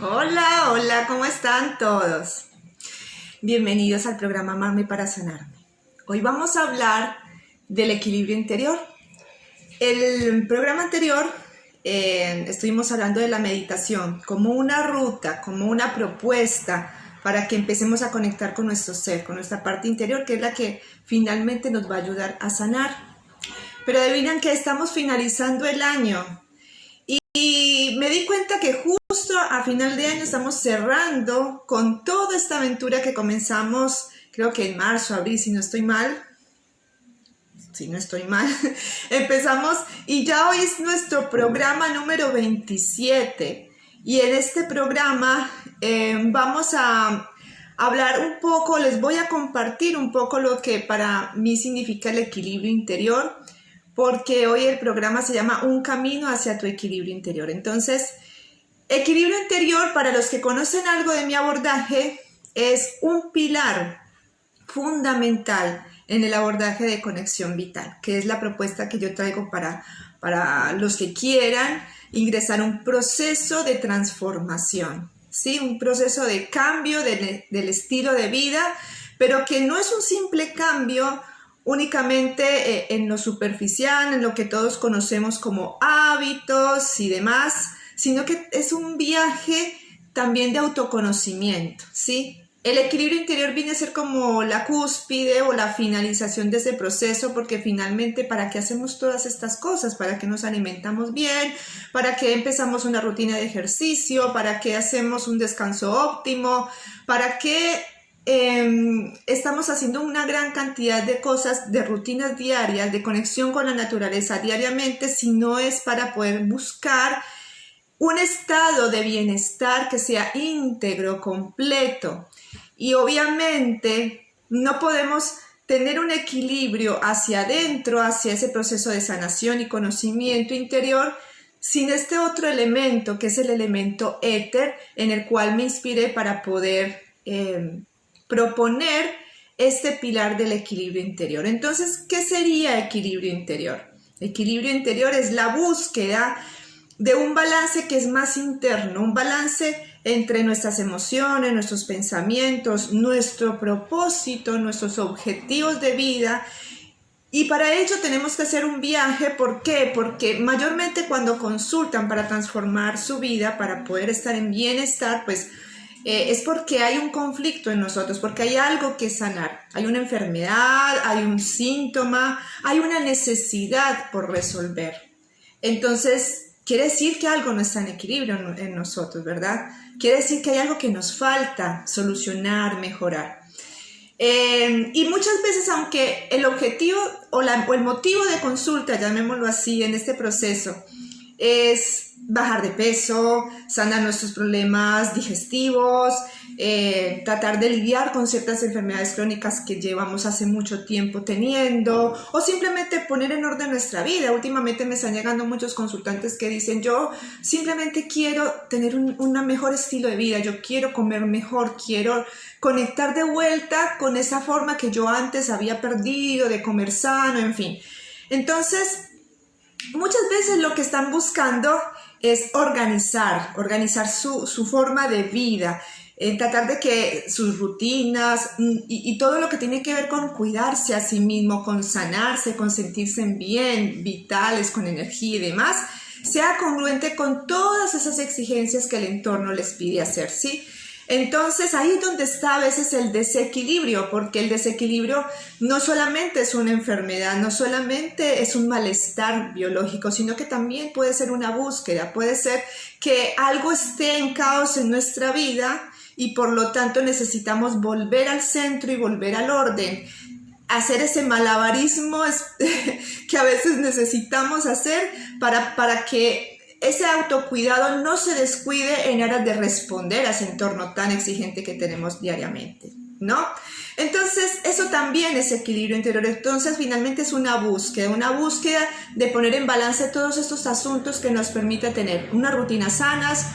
Hola, hola, ¿cómo están todos? Bienvenidos al programa Amarme para Sanarme. Hoy vamos a hablar del equilibrio interior. El programa anterior estuvimos hablando de la meditación como una ruta, como una propuesta para que empecemos a conectar con nuestro ser, con nuestra parte interior, que es la que finalmente nos va a ayudar a sanar. Pero adivinan que estamos finalizando el año y me di cuenta que justo a final de año estamos cerrando con toda esta aventura que comenzamos, creo que en marzo, abril, si no estoy mal. Si no estoy mal, empezamos y ya hoy es nuestro programa número 27 y en este programa vamos a hablar un poco, les voy a compartir un poco lo que para mí significa el equilibrio interior, porque hoy el programa se llama Un camino hacia tu equilibrio interior. Entonces, equilibrio interior, para los que conocen algo de mi abordaje, es un pilar fundamental en el abordaje de conexión vital, que es la propuesta que yo traigo para los que quieran ingresar a un proceso de transformación, ¿sí? Un proceso de cambio del estilo de vida, pero que no es un simple cambio únicamente en lo superficial, en lo que todos conocemos como hábitos y demás, sino que es un viaje también de autoconocimiento, ¿sí? El equilibrio interior viene a ser como la cúspide o la finalización de ese proceso, porque finalmente, ¿para qué hacemos todas estas cosas? ¿Para qué nos alimentamos bien? ¿Para qué empezamos una rutina de ejercicio? ¿Para qué hacemos un descanso óptimo? ¿Para qué estamos haciendo una gran cantidad de cosas, de rutinas diarias, de conexión con la naturaleza diariamente, si no es para poder buscar un estado de bienestar que sea íntegro, completo? Y obviamente no podemos tener un equilibrio hacia adentro, hacia ese proceso de sanación y conocimiento interior, sin este otro elemento, que es el elemento éter, en el cual me inspiré para poder proponer este pilar del equilibrio interior. Entonces, ¿qué sería equilibrio interior? Equilibrio interior es la búsqueda de un balance que es más interno, un balance entre nuestras emociones, nuestros pensamientos, nuestro propósito, nuestros objetivos de vida. Y para ello tenemos que hacer un viaje. ¿Por qué? Porque mayormente cuando consultan para transformar su vida, para poder estar en bienestar, pues es porque hay un conflicto en nosotros, porque hay algo que sanar. Hay una enfermedad, hay un síntoma, hay una necesidad por resolver. Entonces, quiere decir que algo no está en equilibrio en nosotros, ¿verdad? Quiere decir que hay algo que nos falta solucionar, mejorar. Y muchas veces, aunque el objetivo o el motivo de consulta, llamémoslo así, en este proceso, es bajar de peso, sanar nuestros problemas digestivos, tratar de lidiar con ciertas enfermedades crónicas que llevamos hace mucho tiempo teniendo, o simplemente poner en orden nuestra vida. Últimamente me están llegando muchos consultantes que dicen: yo simplemente quiero tener un mejor estilo de vida, yo quiero comer mejor, quiero conectar de vuelta con esa forma que yo antes había perdido de comer sano, en fin. Entonces, muchas veces lo que están buscando es organizar su forma de vida, tratar de que sus rutinas y todo lo que tiene que ver con cuidarse a sí mismo, con sanarse, con sentirse bien, vitales, con energía y demás, sea congruente con todas esas exigencias que el entorno les pide hacer, ¿sí? Entonces ahí es donde está a veces el desequilibrio, porque el desequilibrio no solamente es una enfermedad, no solamente es un malestar biológico, sino que también puede ser una búsqueda, puede ser que algo esté en caos en nuestra vida y por lo tanto necesitamos volver al centro y volver al orden, hacer ese malabarismo que a veces necesitamos hacer para que ese autocuidado no se descuide en aras de responder a ese entorno tan exigente que tenemos diariamente, ¿no? Entonces, eso también es equilibrio interior. Entonces, finalmente es una búsqueda de poner en balance todos estos asuntos que nos permita tener unas rutinas sanas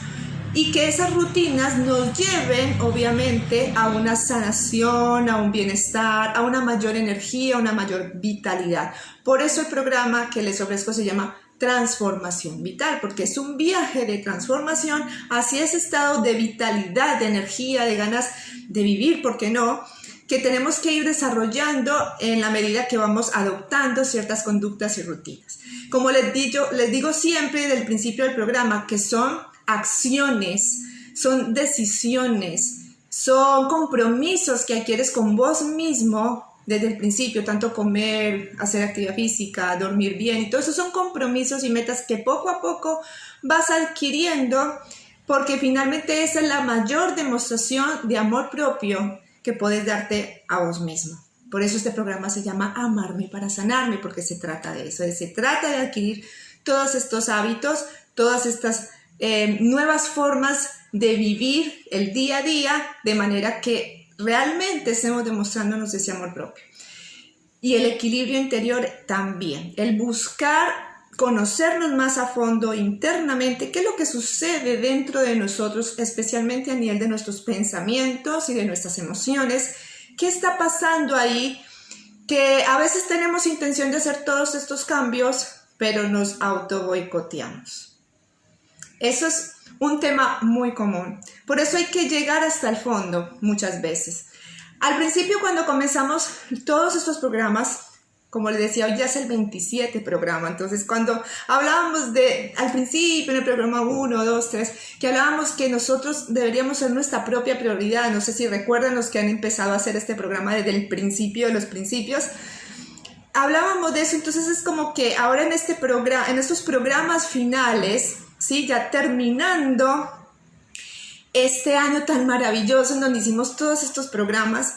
y que esas rutinas nos lleven, obviamente, a una sanación, a un bienestar, a una mayor energía, a una mayor vitalidad. Por eso el programa que les ofrezco se llama transformación vital, porque es un viaje de transformación hacia ese estado de vitalidad, de energía, de ganas de vivir, ¿por qué no?, que tenemos que ir desarrollando en la medida que vamos adoptando ciertas conductas y rutinas. Como les digo siempre desde el principio del programa, que son acciones, son decisiones, son compromisos que adquieres con vos mismo desde el principio, tanto comer, hacer actividad física, dormir bien, y todo eso son compromisos y metas que poco a poco vas adquiriendo, porque finalmente esa es la mayor demostración de amor propio que puedes darte a vos mismo. Por eso este programa se llama Amarme para Sanarme, porque se trata de eso, se trata de adquirir todos estos hábitos, todas estas nuevas formas de vivir el día a día, de manera que realmente estemos demostrándonos ese amor propio. Y el equilibrio interior también, el buscar conocernos más a fondo internamente, qué es lo que sucede dentro de nosotros, especialmente a nivel de nuestros pensamientos y de nuestras emociones, qué está pasando ahí, que a veces tenemos intención de hacer todos estos cambios, pero nos auto boicoteamos. Eso es un tema muy común, por eso hay que llegar hasta el fondo muchas veces. Al principio, cuando comenzamos todos estos programas, como les decía, hoy ya es el 27 programa, entonces cuando hablábamos al principio en el programa 1, 2, 3, que hablábamos que nosotros deberíamos ser nuestra propia prioridad, no sé si recuerdan los que han empezado a hacer este programa desde el principio de los principios, hablábamos de eso, entonces es como que ahora en estos programas finales, ¿sí? Ya terminando este año tan maravilloso en donde hicimos todos estos programas,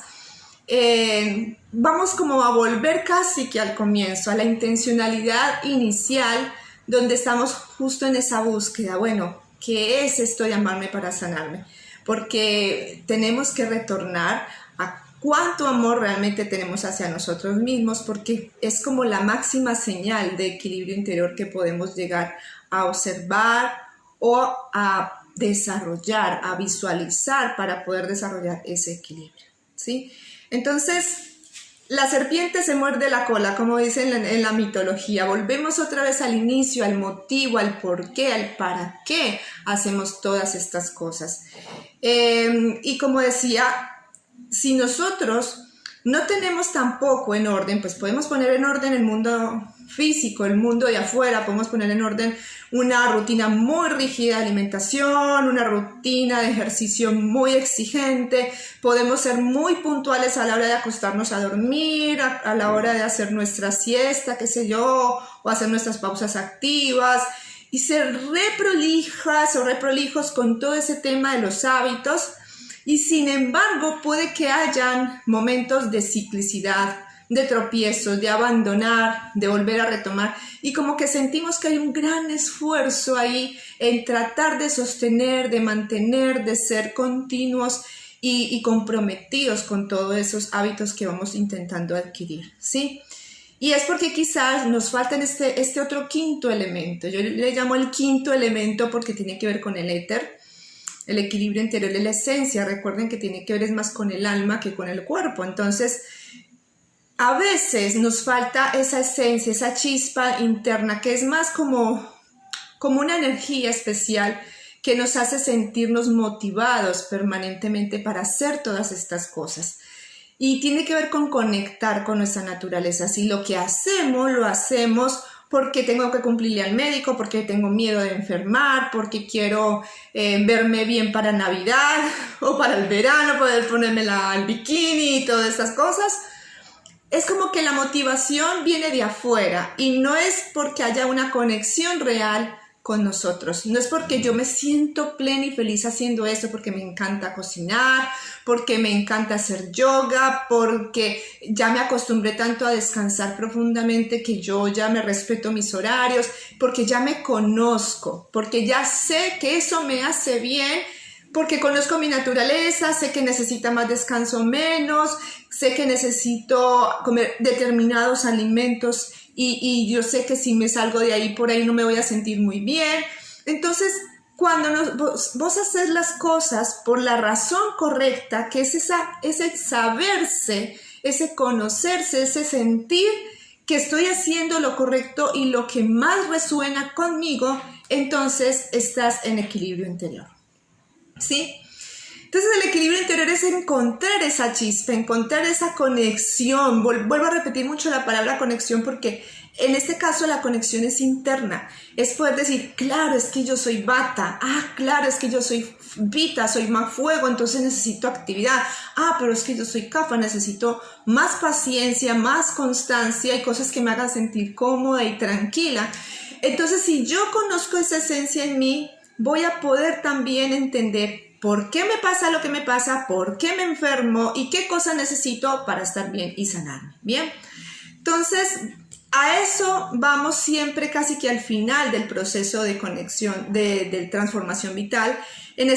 vamos como a volver casi que al comienzo, a la intencionalidad inicial, donde estamos justo en esa búsqueda. Bueno, ¿qué es esto de amarme para sanarme? Porque tenemos que retornar a cuánto amor realmente tenemos hacia nosotros mismos, porque es como la máxima señal de equilibrio interior que podemos llegar a observar o a desarrollar, a visualizar para poder desarrollar ese equilibrio, ¿sí? Entonces, la serpiente se muerde la cola, como dicen en la mitología. Volvemos otra vez al inicio, al motivo, al por qué, al para qué hacemos todas estas cosas. Y como decía, si nosotros no tenemos tampoco en orden, pues podemos poner en orden el mundo físico, el mundo de afuera, podemos poner en orden una rutina muy rígida de alimentación, una rutina de ejercicio muy exigente, podemos ser muy puntuales a la hora de acostarnos a dormir, a la hora de hacer nuestra siesta, qué sé yo, o hacer nuestras pausas activas, y ser reprolijas o reprolijos con todo ese tema de los hábitos, y sin embargo puede que hayan momentos de ciclicidad, de tropiezos, de abandonar, de volver a retomar, y como que sentimos que hay un gran esfuerzo ahí en tratar de sostener, de mantener, de ser continuos y comprometidos con todos esos hábitos que vamos intentando adquirir, ¿sí? Y es porque quizás nos falta este otro quinto elemento. Yo le llamo el quinto elemento porque tiene que ver con el éter. El equilibrio interior es la esencia. Recuerden que tiene que ver es más con el alma que con el cuerpo. Entonces, a veces nos falta esa esencia, esa chispa interna, que es más como una energía especial que nos hace sentirnos motivados permanentemente para hacer todas estas cosas. Y tiene que ver con conectar con nuestra naturaleza. Si lo que hacemos, lo hacemos porque tengo que cumplirle al médico, porque tengo miedo de enfermar, porque quiero verme bien para Navidad o para el verano, poder ponerme el bikini y todas esas cosas. Es como que la motivación viene de afuera y no es porque haya una conexión real con nosotros. No es porque yo me siento plena y feliz haciendo esto, porque me encanta cocinar, porque me encanta hacer yoga, porque ya me acostumbré tanto a descansar profundamente que yo ya me respeto mis horarios, porque ya me conozco, porque ya sé que eso me hace bien, porque conozco mi naturaleza, sé que necesita más descanso o menos, sé que necesito comer determinados alimentos y yo sé que si me salgo de ahí, por ahí no me voy a sentir muy bien. Entonces, cuando vos haces las cosas por la razón correcta, que es ese saberse, ese conocerse, ese sentir que estoy haciendo lo correcto y lo que más resuena conmigo, entonces estás en equilibrio interior, ¿sí? Entonces el equilibrio interior es encontrar esa chispa, encontrar esa conexión. Vuelvo a repetir mucho la palabra conexión porque en este caso la conexión es interna. Es poder decir, claro, es que yo soy Vata. Claro, es que yo soy Vita, soy más fuego, entonces necesito actividad. Pero es que yo soy Kapha, necesito más paciencia, más constancia y cosas que me hagan sentir cómoda y tranquila. Entonces, si yo conozco esa esencia en mí, voy a poder también entender por qué me pasa lo que me pasa, por qué me enfermo y qué cosas necesito para estar bien y sanarme. Bien, entonces a eso vamos siempre casi que al final del proceso de conexión, de transformación vital, en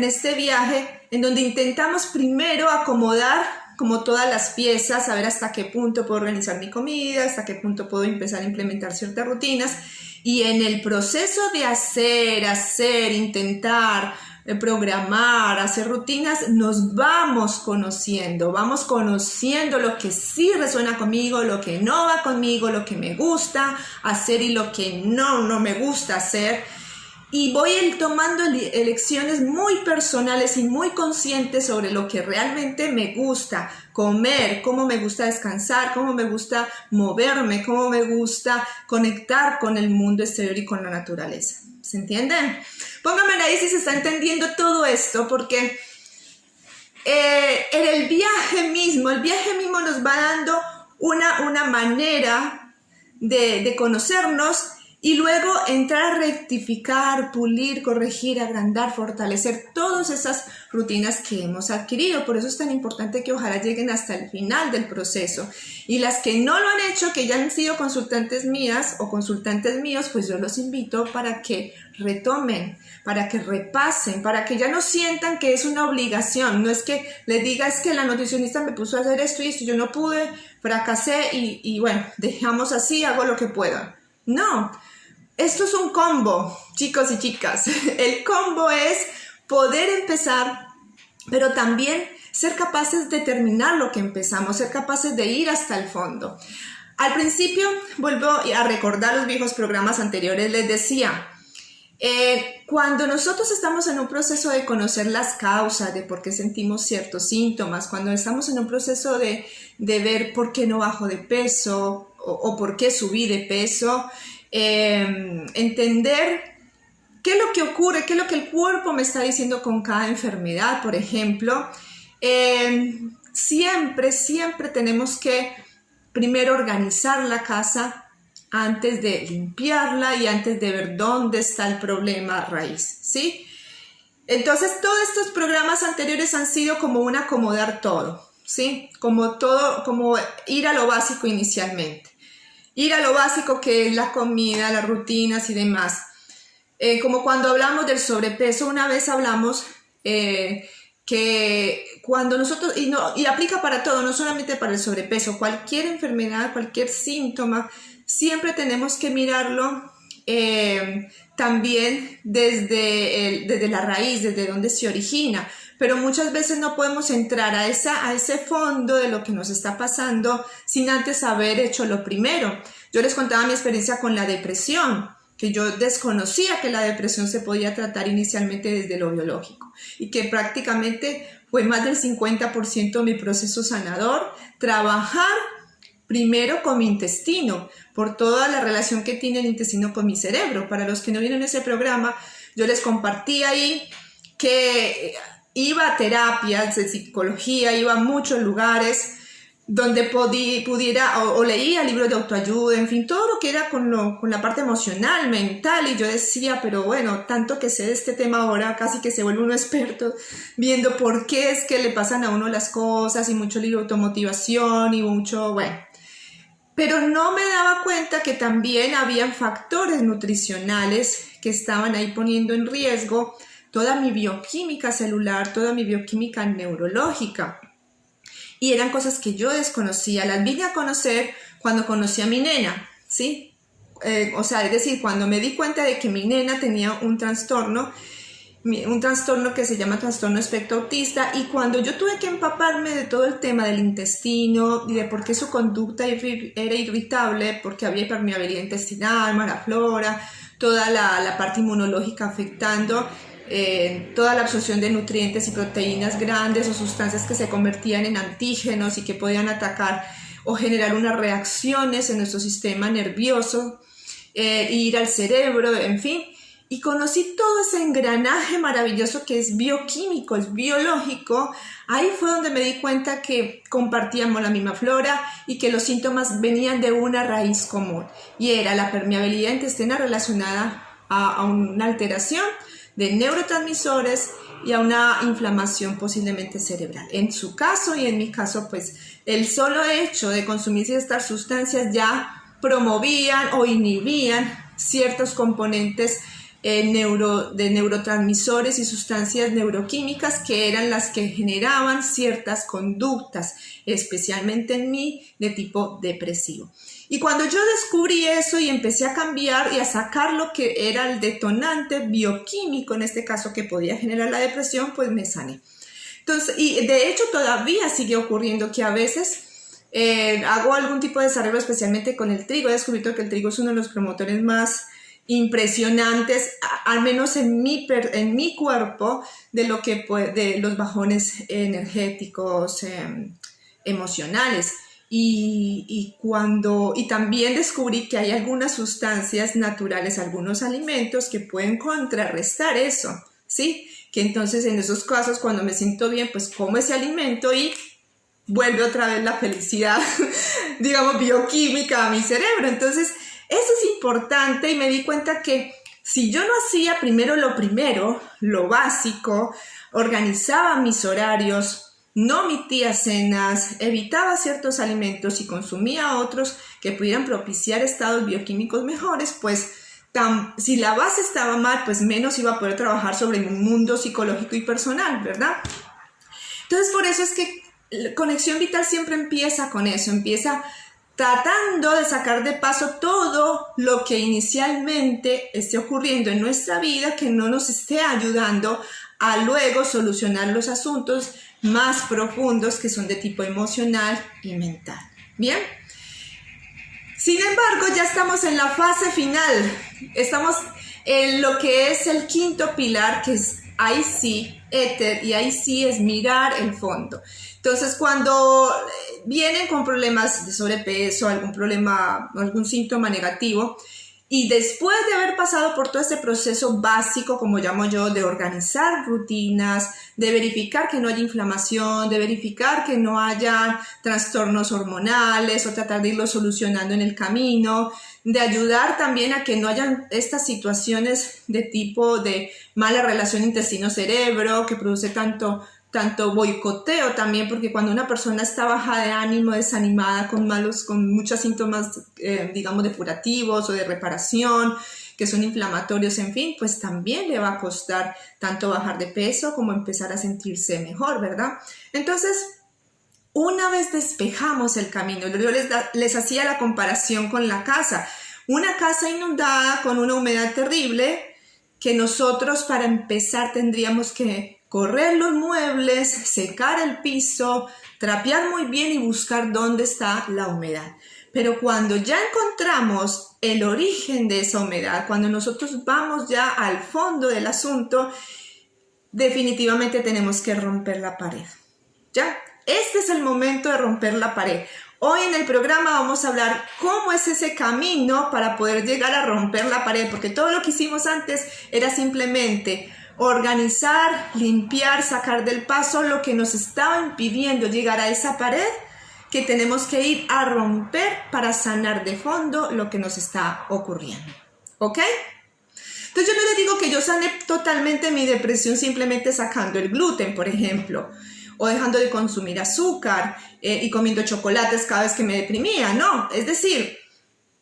este viaje en donde intentamos primero acomodar como todas las piezas, saber hasta qué punto puedo organizar mi comida, hasta qué punto puedo empezar a implementar ciertas rutinas, y en el proceso de intentar programar, hacer rutinas, nos vamos conociendo lo que sí resuena conmigo, lo que no va conmigo, lo que me gusta hacer y lo que no me gusta hacer. Y voy tomando elecciones muy personales y muy conscientes sobre lo que realmente me gusta comer, cómo me gusta descansar, cómo me gusta moverme, cómo me gusta conectar con el mundo exterior y con la naturaleza. ¿Se entienden? Pónganme ahí si se está entendiendo todo esto, porque en el viaje mismo nos va dando una manera de conocernos y luego entrar a rectificar, pulir, corregir, agrandar, fortalecer todas esas rutinas que hemos adquirido. Por eso es tan importante que ojalá lleguen hasta el final del proceso. Y las que no lo han hecho, que ya han sido consultantes mías o consultantes míos, pues yo los invito para que retomen, para que repasen, para que ya no sientan que es una obligación. No es que les diga, es que la nutricionista me puso a hacer esto y esto, yo no pude, fracasé y bueno, dejamos así, hago lo que pueda. No. Esto es un combo, chicos y chicas. El combo es poder empezar, pero también ser capaces de terminar lo que empezamos, ser capaces de ir hasta el fondo. Al principio, vuelvo a recordar los viejos programas anteriores, les decía, cuando nosotros estamos en un proceso de conocer las causas de por qué sentimos ciertos síntomas, cuando estamos en un proceso de ver por qué no bajo de peso o por qué subí de peso, entender qué es lo que ocurre, qué es lo que el cuerpo me está diciendo con cada enfermedad, por ejemplo. Siempre tenemos que primero organizar la casa antes de limpiarla y antes de ver dónde está el problema raíz, ¿sí? Entonces, todos estos programas anteriores han sido como un acomodar todo, ¿sí? Como ir a lo básico inicialmente. Ir a lo básico que es la comida, las rutinas y demás. Como cuando hablamos del sobrepeso, una vez hablamos que cuando nosotros, y aplica para todo, no solamente para el sobrepeso, cualquier enfermedad, cualquier síntoma, siempre tenemos que mirarlo también desde la raíz, desde donde se origina. Pero muchas veces no podemos entrar a ese fondo de lo que nos está pasando sin antes haber hecho lo primero. Yo les contaba mi experiencia con la depresión, que yo desconocía que la depresión se podía tratar inicialmente desde lo biológico y que prácticamente fue más del 50% de mi proceso sanador, trabajar primero con mi intestino, por toda la relación que tiene el intestino con mi cerebro. Para los que no vieron ese programa, yo les compartí ahí que iba a terapias de psicología, iba a muchos lugares donde pudiera o leía libros de autoayuda, en fin, todo lo que era con la parte emocional, mental, y yo decía, pero bueno, tanto que sé de este tema ahora, casi que se vuelve uno experto viendo por qué es que le pasan a uno las cosas, y mucho libro de automotivación y mucho, bueno. Pero no me daba cuenta que también habían factores nutricionales que estaban ahí poniendo en riesgo toda mi bioquímica celular, toda mi bioquímica neurológica. Y eran cosas que yo desconocía, las vine a conocer cuando conocí a mi nena, ¿sí? Es decir, cuando me di cuenta de que mi nena tenía un trastorno un trastorno que se llama trastorno espectro autista, y cuando yo tuve que empaparme de todo el tema del intestino y de por qué su conducta era irritable, porque había hipermeabilidad intestinal, mala flora, toda la parte inmunológica afectando toda la absorción de nutrientes y proteínas grandes o sustancias que se convertían en antígenos y que podían atacar o generar unas reacciones en nuestro sistema nervioso, ir al cerebro, en fin. Y conocí todo ese engranaje maravilloso que es bioquímico, es biológico. Ahí fue donde me di cuenta que compartíamos la misma flora y que los síntomas venían de una raíz común. Y era la permeabilidad intestinal relacionada a una alteración de neurotransmisores y a una inflamación posiblemente cerebral. En su caso y en mi caso, pues el solo hecho de consumir ciertas sustancias ya promovían o inhibían ciertos componentes de neurotransmisores y sustancias neuroquímicas que eran las que generaban ciertas conductas, especialmente en mí, de tipo depresivo. Y cuando yo descubrí eso y empecé a cambiar y a sacar lo que era el detonante bioquímico, en este caso, que podía generar la depresión, pues me sané. Entonces, y de hecho todavía sigue ocurriendo que a veces hago algún tipo de desarrollo, especialmente con el trigo. He descubierto que el trigo es uno de los promotores más impresionantes, al menos en mi cuerpo, de los bajones energéticos, emocionales. Y también descubrí que hay algunas sustancias naturales, algunos alimentos que pueden contrarrestar eso, ¿sí? Que entonces en esos casos, cuando me siento bien, pues como ese alimento y vuelve otra vez la felicidad, digamos, bioquímica a mi cerebro. Entonces, eso es importante, y me di cuenta que si yo no hacía primero, lo básico, organizaba mis horarios, no omitía cenas, evitaba ciertos alimentos y consumía otros que pudieran propiciar estados bioquímicos mejores, pues si la base estaba mal, pues menos iba a poder trabajar sobre mi mundo psicológico y personal, ¿verdad? Entonces, por eso es que Conexión Vital siempre empieza con eso, empieza tratando de sacar de paso todo lo que inicialmente esté ocurriendo en nuestra vida que no nos esté ayudando a luego solucionar los asuntos más profundos que son de tipo emocional y mental. ¿Bien? Sin embargo, ya estamos en la fase final. Estamos en lo que es el quinto pilar, que es ahí sí, éter, y ahí sí es mirar el fondo. Entonces, cuando vienen con problemas de sobrepeso, algún problema, algún síntoma negativo, y después de haber pasado por todo ese proceso básico, como llamo yo, de organizar rutinas, de verificar que no haya inflamación, de verificar que no haya trastornos hormonales o tratar de irlo solucionando en el camino, de ayudar también a que no hayan estas situaciones de tipo de mala relación intestino-cerebro que produce tanto boicoteo también, porque cuando una persona está baja de ánimo, desanimada, con muchos síntomas, digamos, depurativos o de reparación, que son inflamatorios, en fin, pues también le va a costar tanto bajar de peso como empezar a sentirse mejor, ¿verdad? Entonces, una vez despejamos el camino, yo les hacía la comparación con la casa. Una casa inundada con una humedad terrible, que nosotros para empezar tendríamos que correr los muebles, secar el piso, trapear muy bien y buscar dónde está la humedad. Pero cuando ya encontramos el origen de esa humedad, cuando nosotros vamos ya al fondo del asunto, definitivamente tenemos que romper la pared. ¿Ya? Este es el momento de romper la pared. Hoy en el programa vamos a hablar cómo es ese camino para poder llegar a romper la pared, porque todo lo que hicimos antes era simplemente organizar, limpiar, sacar del paso lo que nos estaba impidiendo llegar a esa pared que tenemos que ir a romper para sanar de fondo lo que nos está ocurriendo. ¿Ok? Entonces yo no les digo que yo sané totalmente mi depresión simplemente sacando el gluten, por ejemplo, o dejando de consumir azúcar y comiendo chocolates cada vez que me deprimía, no. Es decir,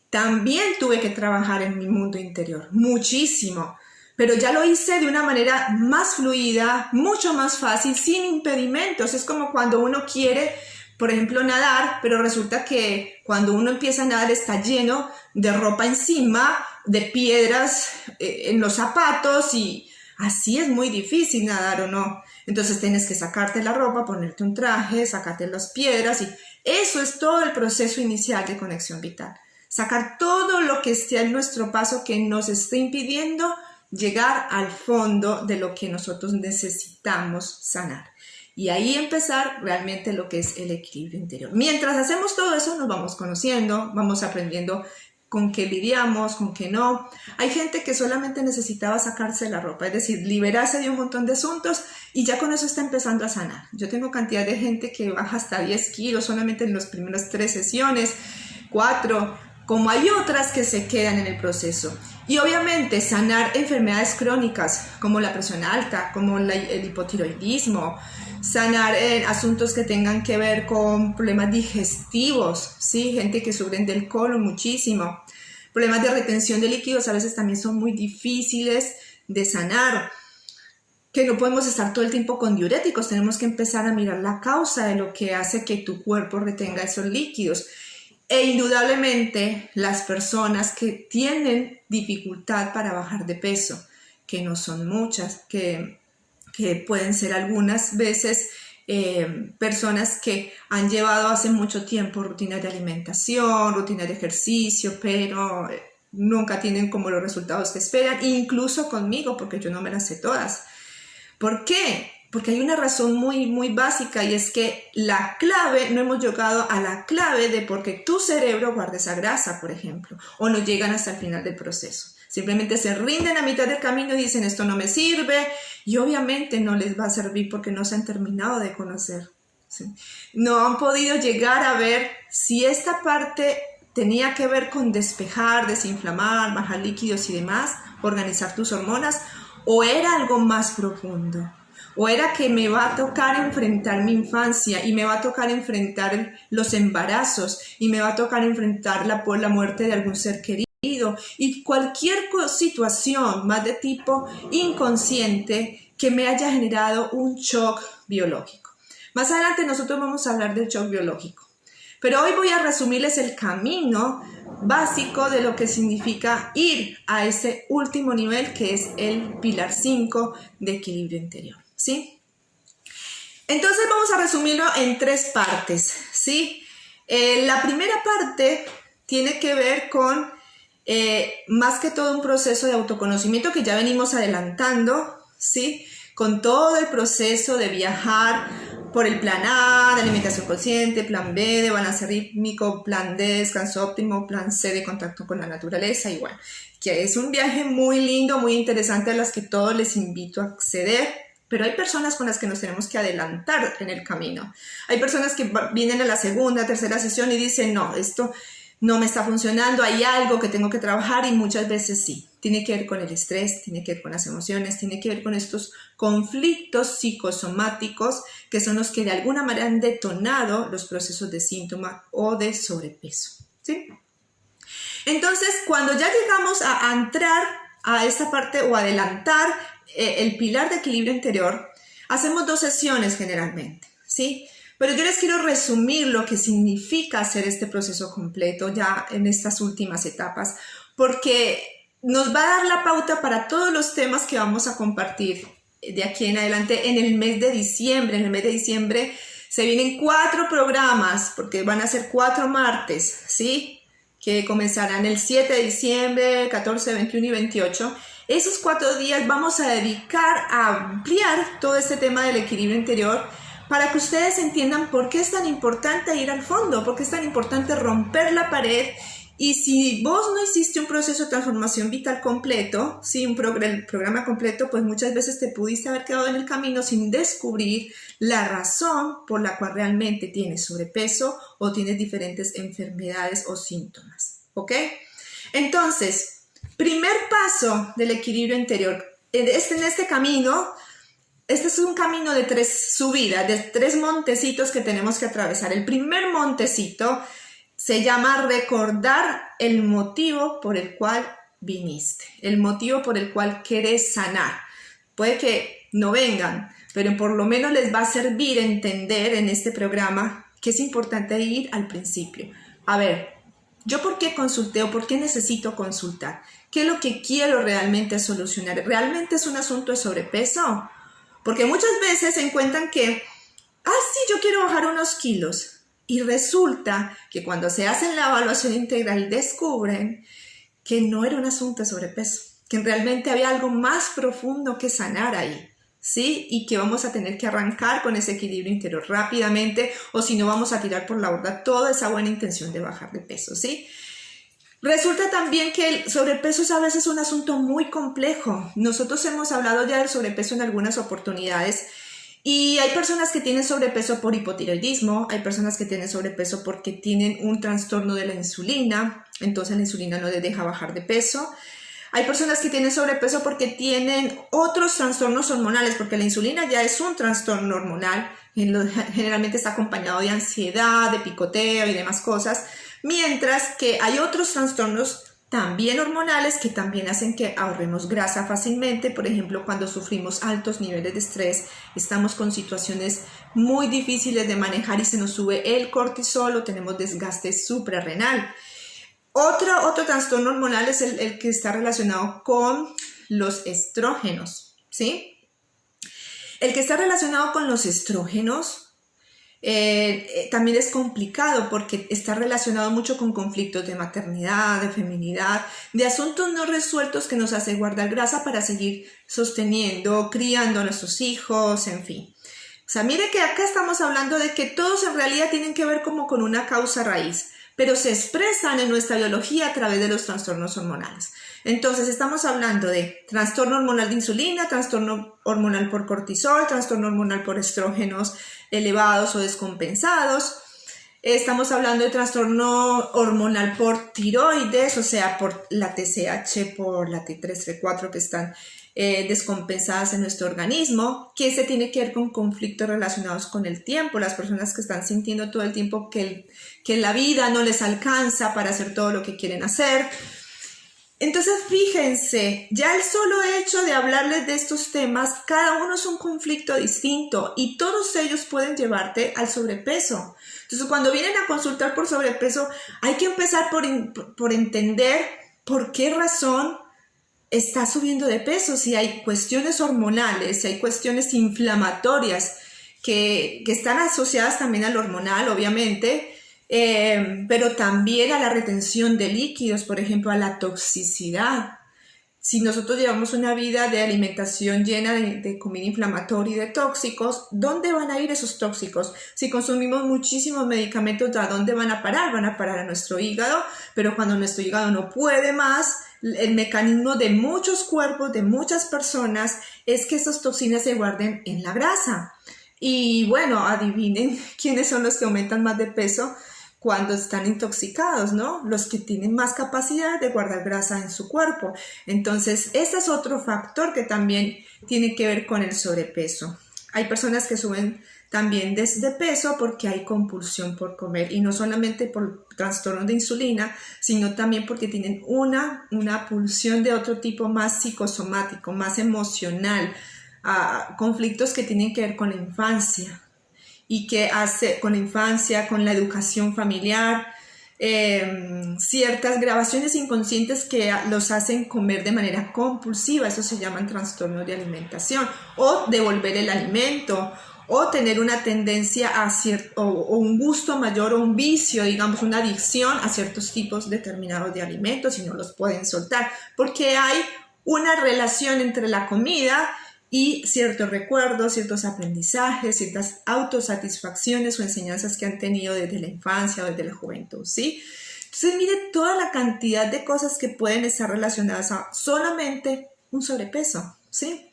también tuve que trabajar en mi mundo interior, muchísimo. Pero ya lo hice de una manera más fluida, mucho más fácil, sin impedimentos. Es como cuando uno quiere, por ejemplo, nadar, pero resulta que cuando uno empieza a nadar está lleno de ropa encima, de piedras en los zapatos, y Así es muy difícil nadar o no. Entonces tienes que sacarte la ropa, ponerte un traje, sacarte las piedras y eso es todo el proceso inicial de conexión vital. Sacar todo lo que esté en nuestro paso que nos esté impidiendo llegar al fondo de lo que nosotros necesitamos sanar. Y ahí empezar realmente lo que es el equilibrio interior. Mientras hacemos todo eso, nos vamos conociendo, vamos aprendiendo con qué lidiamos, con qué no. Hay gente que solamente necesitaba sacarse la ropa, es decir, liberarse de un montón de asuntos y ya con eso está empezando a sanar. Yo tengo cantidad de gente que baja hasta 10 kilos solamente en las primeras 3 sesiones, 4, como hay otras que se quedan en el proceso. Y obviamente sanar enfermedades crónicas como la presión alta, como el hipotiroidismo, sanar asuntos que tengan que ver con problemas digestivos, ¿sí? Gente que sufren del colon muchísimo. Problemas de retención de líquidos a veces también son muy difíciles de sanar. Que no podemos estar todo el tiempo con diuréticos, tenemos que empezar a mirar la causa de lo que hace que tu cuerpo retenga esos líquidos. E indudablemente las personas que tienen dificultad para bajar de peso, que no son muchas, que pueden ser algunas veces personas que han llevado hace mucho tiempo rutinas de alimentación, rutinas de ejercicio, pero nunca tienen como los resultados que esperan, incluso conmigo, porque yo no me las sé todas. ¿Por qué? Porque hay una razón muy básica y es que la clave, no hemos llegado a la clave de por qué tu cerebro guarda esa grasa, por ejemplo, o no llegan hasta el final del proceso. Simplemente se rinden a mitad del camino y dicen esto no me sirve y obviamente no les va a servir porque no se han terminado de conocer, ¿sí? No han podido llegar a ver si esta parte tenía que ver con despejar, desinflamar, bajar líquidos y demás, organizar tus hormonas o era algo más profundo. O era que me va a tocar enfrentar mi infancia y me va a tocar enfrentar los embarazos y me va a tocar enfrentar la muerte de algún ser querido y cualquier situación más de tipo inconsciente que me haya generado un shock biológico. Más adelante nosotros vamos a hablar del shock biológico, pero hoy voy a resumirles el camino básico de lo que significa ir a ese último nivel que es el pilar 5 de equilibrio interior. ¿Sí? Entonces vamos a resumirlo en 3 partes, ¿sí? La primera parte tiene que ver con más que todo un proceso de autoconocimiento que ya venimos adelantando, ¿sí? Con todo el proceso de viajar por el plan A, de alimentación consciente, plan B, de balance rítmico, plan D, descanso óptimo, plan C, de contacto con la naturaleza, y bueno, que es un viaje muy lindo, muy interesante a las que todos les invito a acceder. Pero hay personas con las que nos tenemos que adelantar en el camino. Hay personas que vienen a la segunda, tercera sesión y dicen, no, esto no me está funcionando, hay algo que tengo que trabajar y muchas veces sí. Tiene que ver con el estrés, tiene que ver con las emociones, tiene que ver con estos conflictos psicosomáticos que son los que de alguna manera han detonado los procesos de síntoma o de sobrepeso, ¿sí? Entonces, cuando ya llegamos a entrar a esta parte o adelantar el pilar de equilibrio interior, hacemos 2 sesiones generalmente, ¿sí? Pero yo les quiero resumir lo que significa hacer este proceso completo ya en estas últimas etapas, porque nos va a dar la pauta para todos los temas que vamos a compartir de aquí en adelante en el mes de diciembre. En el mes de diciembre se vienen 4 programas, porque van a ser 4 martes, ¿sí? Que comenzarán el 7 de diciembre, 14, 21 y 28. Esos 4 días vamos a dedicar a ampliar todo este tema del equilibrio interior para que ustedes entiendan por qué es tan importante ir al fondo, por qué es tan importante romper la pared. Y si vos no hiciste un proceso de transformación vital completo, ¿sí? Un programa completo, pues muchas veces te pudiste haber quedado en el camino sin descubrir la razón por la cual realmente tienes sobrepeso o tienes diferentes enfermedades o síntomas, ¿ok? Entonces, primer paso del equilibrio interior. En este camino, este es un camino de 3 subidas, de 3 montecitos que tenemos que atravesar. El primer montecito se llama recordar el motivo por el cual viniste, el motivo por el cual querés sanar. Puede que no vengan, pero por lo menos les va a servir entender en este programa que es importante ir al principio. A ver, ¿yo por qué consulté o por qué necesito consultar? ¿Qué es lo que quiero realmente solucionar? ¿Realmente es un asunto de sobrepeso? Porque muchas veces se encuentran que, sí, yo quiero bajar unos kilos. Y resulta que cuando se hacen la evaluación integral descubren que no era un asunto de sobrepeso, que realmente había algo más profundo que sanar ahí, ¿sí? Y que vamos a tener que arrancar con ese equilibrio interior rápidamente, o si no vamos a tirar por la borda toda esa buena intención de bajar de peso, ¿sí? Resulta también que el sobrepeso es a veces un asunto muy complejo. Nosotros hemos hablado ya del sobrepeso en algunas oportunidades y hay personas que tienen sobrepeso por hipotiroidismo, hay personas que tienen sobrepeso porque tienen un trastorno de la insulina, entonces la insulina no les deja bajar de peso. Hay personas que tienen sobrepeso porque tienen otros trastornos hormonales, porque la insulina ya es un trastorno hormonal, generalmente está acompañado de ansiedad, de picoteo y demás cosas, mientras que hay otros trastornos también hormonales que también hacen que ahorremos grasa fácilmente. Por ejemplo, cuando sufrimos altos niveles de estrés, estamos con situaciones muy difíciles de manejar y se nos sube el cortisol o tenemos desgaste suprarrenal. Otro trastorno hormonal es el que está relacionado con los estrógenos, ¿sí? El que está relacionado con los estrógenos también es complicado porque está relacionado mucho con conflictos de maternidad, de feminidad, de asuntos no resueltos que nos hacen guardar grasa para seguir sosteniendo, criando a nuestros hijos, en fin. O sea, mire que acá estamos hablando de que todos en realidad tienen que ver como con una causa raíz, pero se expresan en nuestra biología a través de los trastornos hormonales. Entonces estamos hablando de trastorno hormonal de insulina, trastorno hormonal por cortisol, trastorno hormonal por estrógenos elevados o descompensados. Estamos hablando de trastorno hormonal por tiroides, o sea, por la TSH, por la T3, T4 que están descompensadas en nuestro organismo, que se tiene que ver con conflictos relacionados con el tiempo, las personas que están sintiendo todo el tiempo que la vida no les alcanza para hacer todo lo que quieren hacer. Entonces, fíjense, ya el solo hecho de hablarles de estos temas, cada uno es un conflicto distinto y todos ellos pueden llevarte al sobrepeso. Entonces, cuando vienen a consultar por sobrepeso, hay que empezar por entender por qué razón está subiendo de peso, si hay cuestiones hormonales, si hay cuestiones inflamatorias que están asociadas también al hormonal, obviamente, pero también a la retención de líquidos, por ejemplo, a la toxicidad. Si nosotros llevamos una vida de alimentación llena de comida inflamatoria y de tóxicos, ¿dónde van a ir esos tóxicos? Si consumimos muchísimos medicamentos, ¿a dónde van a parar? Van a parar a nuestro hígado, pero cuando nuestro hígado no puede más, el mecanismo de muchos cuerpos, de muchas personas, es que esas toxinas se guarden en la grasa. Y bueno, adivinen quiénes son los que aumentan más de peso cuando están intoxicados, ¿no? Los que tienen más capacidad de guardar grasa en su cuerpo. Entonces, este es otro factor que también tiene que ver con el sobrepeso. Hay personas que suben también de peso porque hay compulsión por comer y no solamente por trastornos de insulina, sino también porque tienen una pulsión de otro tipo más psicosomático, más emocional, conflictos que tienen que ver con la infancia y que hace con la infancia, con la educación familiar, ciertas grabaciones inconscientes que los hacen comer de manera compulsiva, eso se llaman trastornos de alimentación, o devolver el alimento, o tener una tendencia a o un gusto mayor o un vicio, digamos una adicción a ciertos tipos determinados de alimentos y no los pueden soltar, porque hay una relación entre la comida y ciertos recuerdos, ciertos aprendizajes, ciertas autosatisfacciones o enseñanzas que han tenido desde la infancia o desde la juventud, ¿sí? Entonces, mire toda la cantidad de cosas que pueden estar relacionadas a solamente un sobrepeso, ¿sí?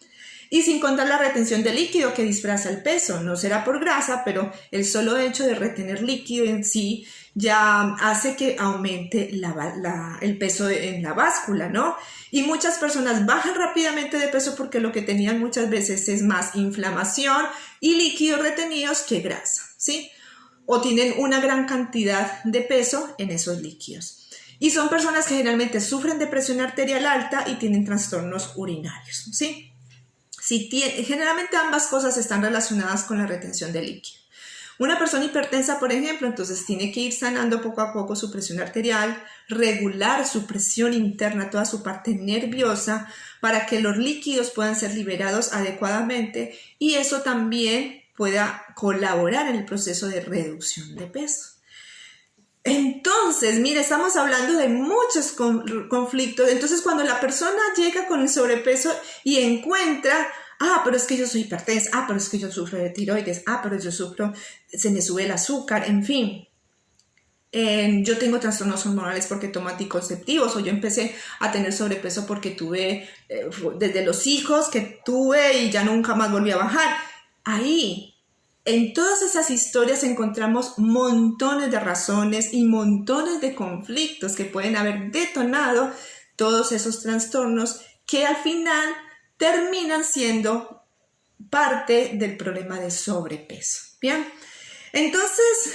Y sin contar la retención de líquido que disfraza el peso, no será por grasa, pero el solo hecho de retener líquido en sí ya hace que aumente el peso en la báscula, ¿no? Y muchas personas bajan rápidamente de peso porque lo que tenían muchas veces es más inflamación y líquidos retenidos que grasa, ¿sí? O tienen una gran cantidad de peso en esos líquidos. Y son personas que generalmente sufren de presión arterial alta y tienen trastornos urinarios, ¿sí? Generalmente ambas cosas están relacionadas con la retención de líquido. Una persona hipertensa, por ejemplo, entonces tiene que ir sanando poco a poco su presión arterial, regular su presión interna, toda su parte nerviosa, para que los líquidos puedan ser liberados adecuadamente y eso también pueda colaborar en el proceso de reducción de peso. Entonces, mire, estamos hablando de muchos conflictos. Entonces, cuando la persona llega con el sobrepeso y encuentra, pero es que yo soy hipertensa, pero es que yo sufro de tiroides, pero yo sufro, se me sube el azúcar, en fin. Yo tengo trastornos hormonales porque tomo anticonceptivos, o yo empecé a tener sobrepeso porque tuve, desde los hijos que tuve y ya nunca más volví a bajar. Ahí, en todas esas historias encontramos montones de razones y montones de conflictos que pueden haber detonado todos esos trastornos que al final terminan siendo parte del problema de sobrepeso. Bien, entonces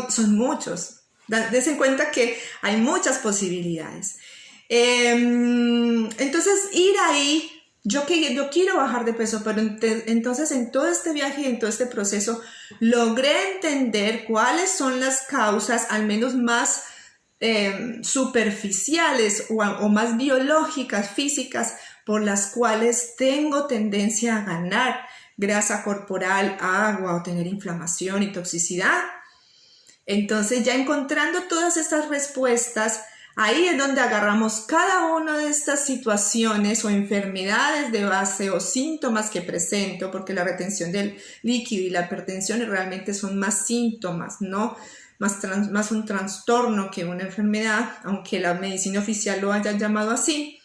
son muchos. Dense en cuenta que hay muchas posibilidades. Entonces ir ahí, yo quiero bajar de peso, pero entonces en todo este viaje y en todo este proceso logré entender cuáles son las causas, al menos más superficiales o más biológicas, físicas, por las cuales tengo tendencia a ganar grasa corporal, agua o tener inflamación y toxicidad. Entonces, ya encontrando todas estas respuestas, ahí es donde agarramos cada una de estas situaciones o enfermedades de base o síntomas que presento, porque la retención del líquido y la hipertensión realmente son más síntomas, ¿no? Más un trastorno que una enfermedad, aunque la medicina oficial lo haya llamado así.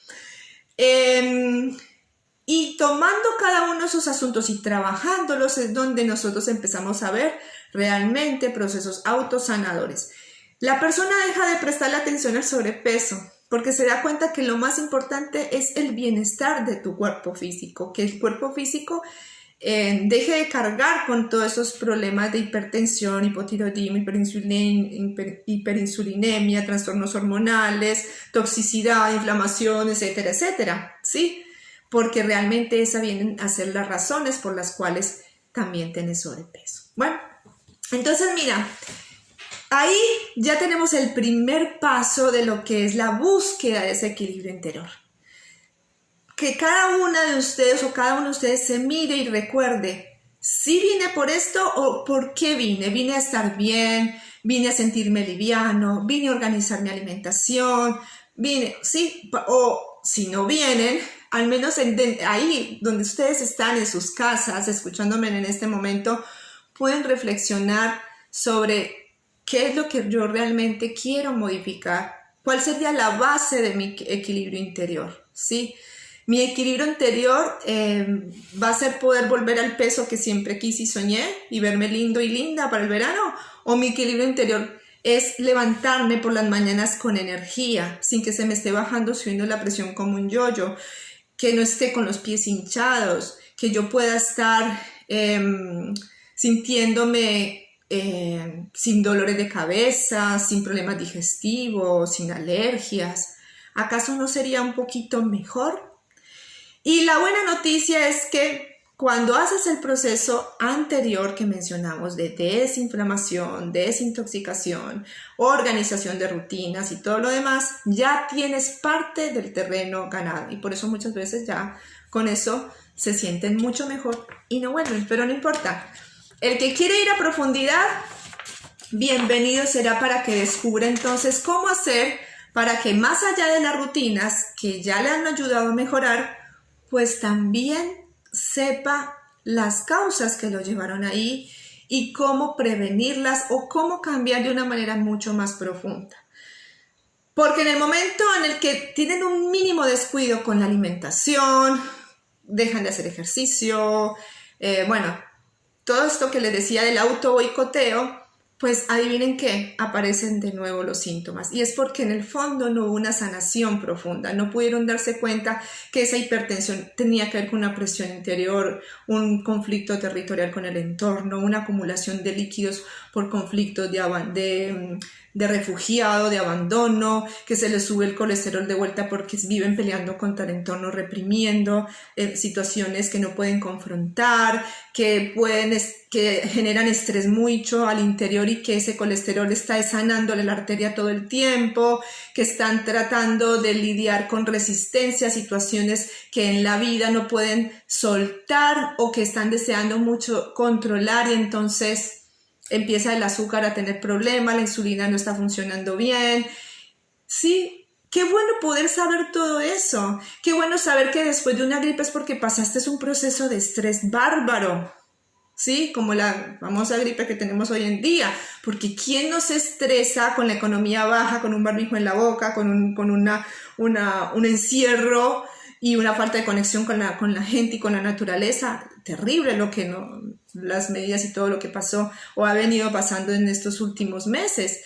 Y tomando cada uno de esos asuntos y trabajándolos es donde nosotros empezamos a ver realmente procesos autosanadores. La persona deja de prestarle atención al sobrepeso porque se da cuenta que lo más importante es el bienestar de tu cuerpo físico, que el cuerpo físico deje de cargar con todos esos problemas de hipertensión, hipotiroidismo, hiperinsulinemia, trastornos hormonales, toxicidad, inflamación, etcétera, etcétera, ¿sí? Porque realmente esas vienen a ser las razones por las cuales también tienes sobrepeso. Bueno, entonces mira, ahí ya tenemos el primer paso de lo que es la búsqueda de ese equilibrio interior. Que cada una de ustedes o cada uno de ustedes se mire y recuerde, ¿sí vine por esto o por qué vine? ¿Vine a estar bien? ¿Vine a sentirme liviano? ¿Vine a organizar mi alimentación? ¿Vine? ¿Sí? O si no vienen, al menos ahí donde ustedes están en sus casas, escuchándome en este momento, pueden reflexionar sobre qué es lo que yo realmente quiero modificar, cuál sería la base de mi equilibrio interior, ¿sí? Mi equilibrio interior va a ser poder volver al peso que siempre quise y soñé y verme lindo y linda para el verano, o mi equilibrio interior es levantarme por las mañanas con energía, sin que se me esté bajando, subiendo la presión como un yoyo, que no esté con los pies hinchados, que yo pueda estar sintiéndome sin dolores de cabeza, sin problemas digestivos, sin alergias. ¿Acaso no sería un poquito mejor? Y la buena noticia es que cuando haces el proceso anterior que mencionamos de desinflamación, desintoxicación, organización de rutinas y todo lo demás, ya tienes parte del terreno ganado. Y por eso muchas veces ya con eso se sienten mucho mejor y no vuelven, pero no importa. El que quiere ir a profundidad, bienvenido será para que descubra entonces cómo hacer para que más allá de las rutinas que ya le han ayudado a mejorar, pues también sepa las causas que lo llevaron ahí y cómo prevenirlas o cómo cambiar de una manera mucho más profunda. Porque en el momento en el que tienen un mínimo descuido con la alimentación, dejan de hacer ejercicio, todo esto que les decía del auto boicoteo, pues adivinen qué, aparecen de nuevo los síntomas. Y es porque en el fondo no hubo una sanación profunda, no pudieron darse cuenta que esa hipertensión tenía que ver con una presión interior, un conflicto territorial con el entorno, una acumulación de líquidos por conflictos de de refugiado, de abandono, que se les sube el colesterol de vuelta porque viven peleando contra el entorno, reprimiendo situaciones que no pueden confrontar, que generan estrés mucho al interior y que ese colesterol está sanándole la arteria todo el tiempo, que están tratando de lidiar con resistencia a situaciones que en la vida no pueden soltar o que están deseando mucho controlar y entonces empieza el azúcar a tener problemas, la insulina no está funcionando bien. Sí, qué bueno poder saber todo eso. Qué bueno saber que después de una gripe es porque pasaste un proceso de estrés bárbaro. Sí, como la famosa gripe que tenemos hoy en día. Porque ¿quién no se estresa con la economía baja, con un barbijo en la boca, con un encierro y una falta de conexión con la gente y con la naturaleza? Terrible las medidas y todo lo que pasó o ha venido pasando en estos últimos meses.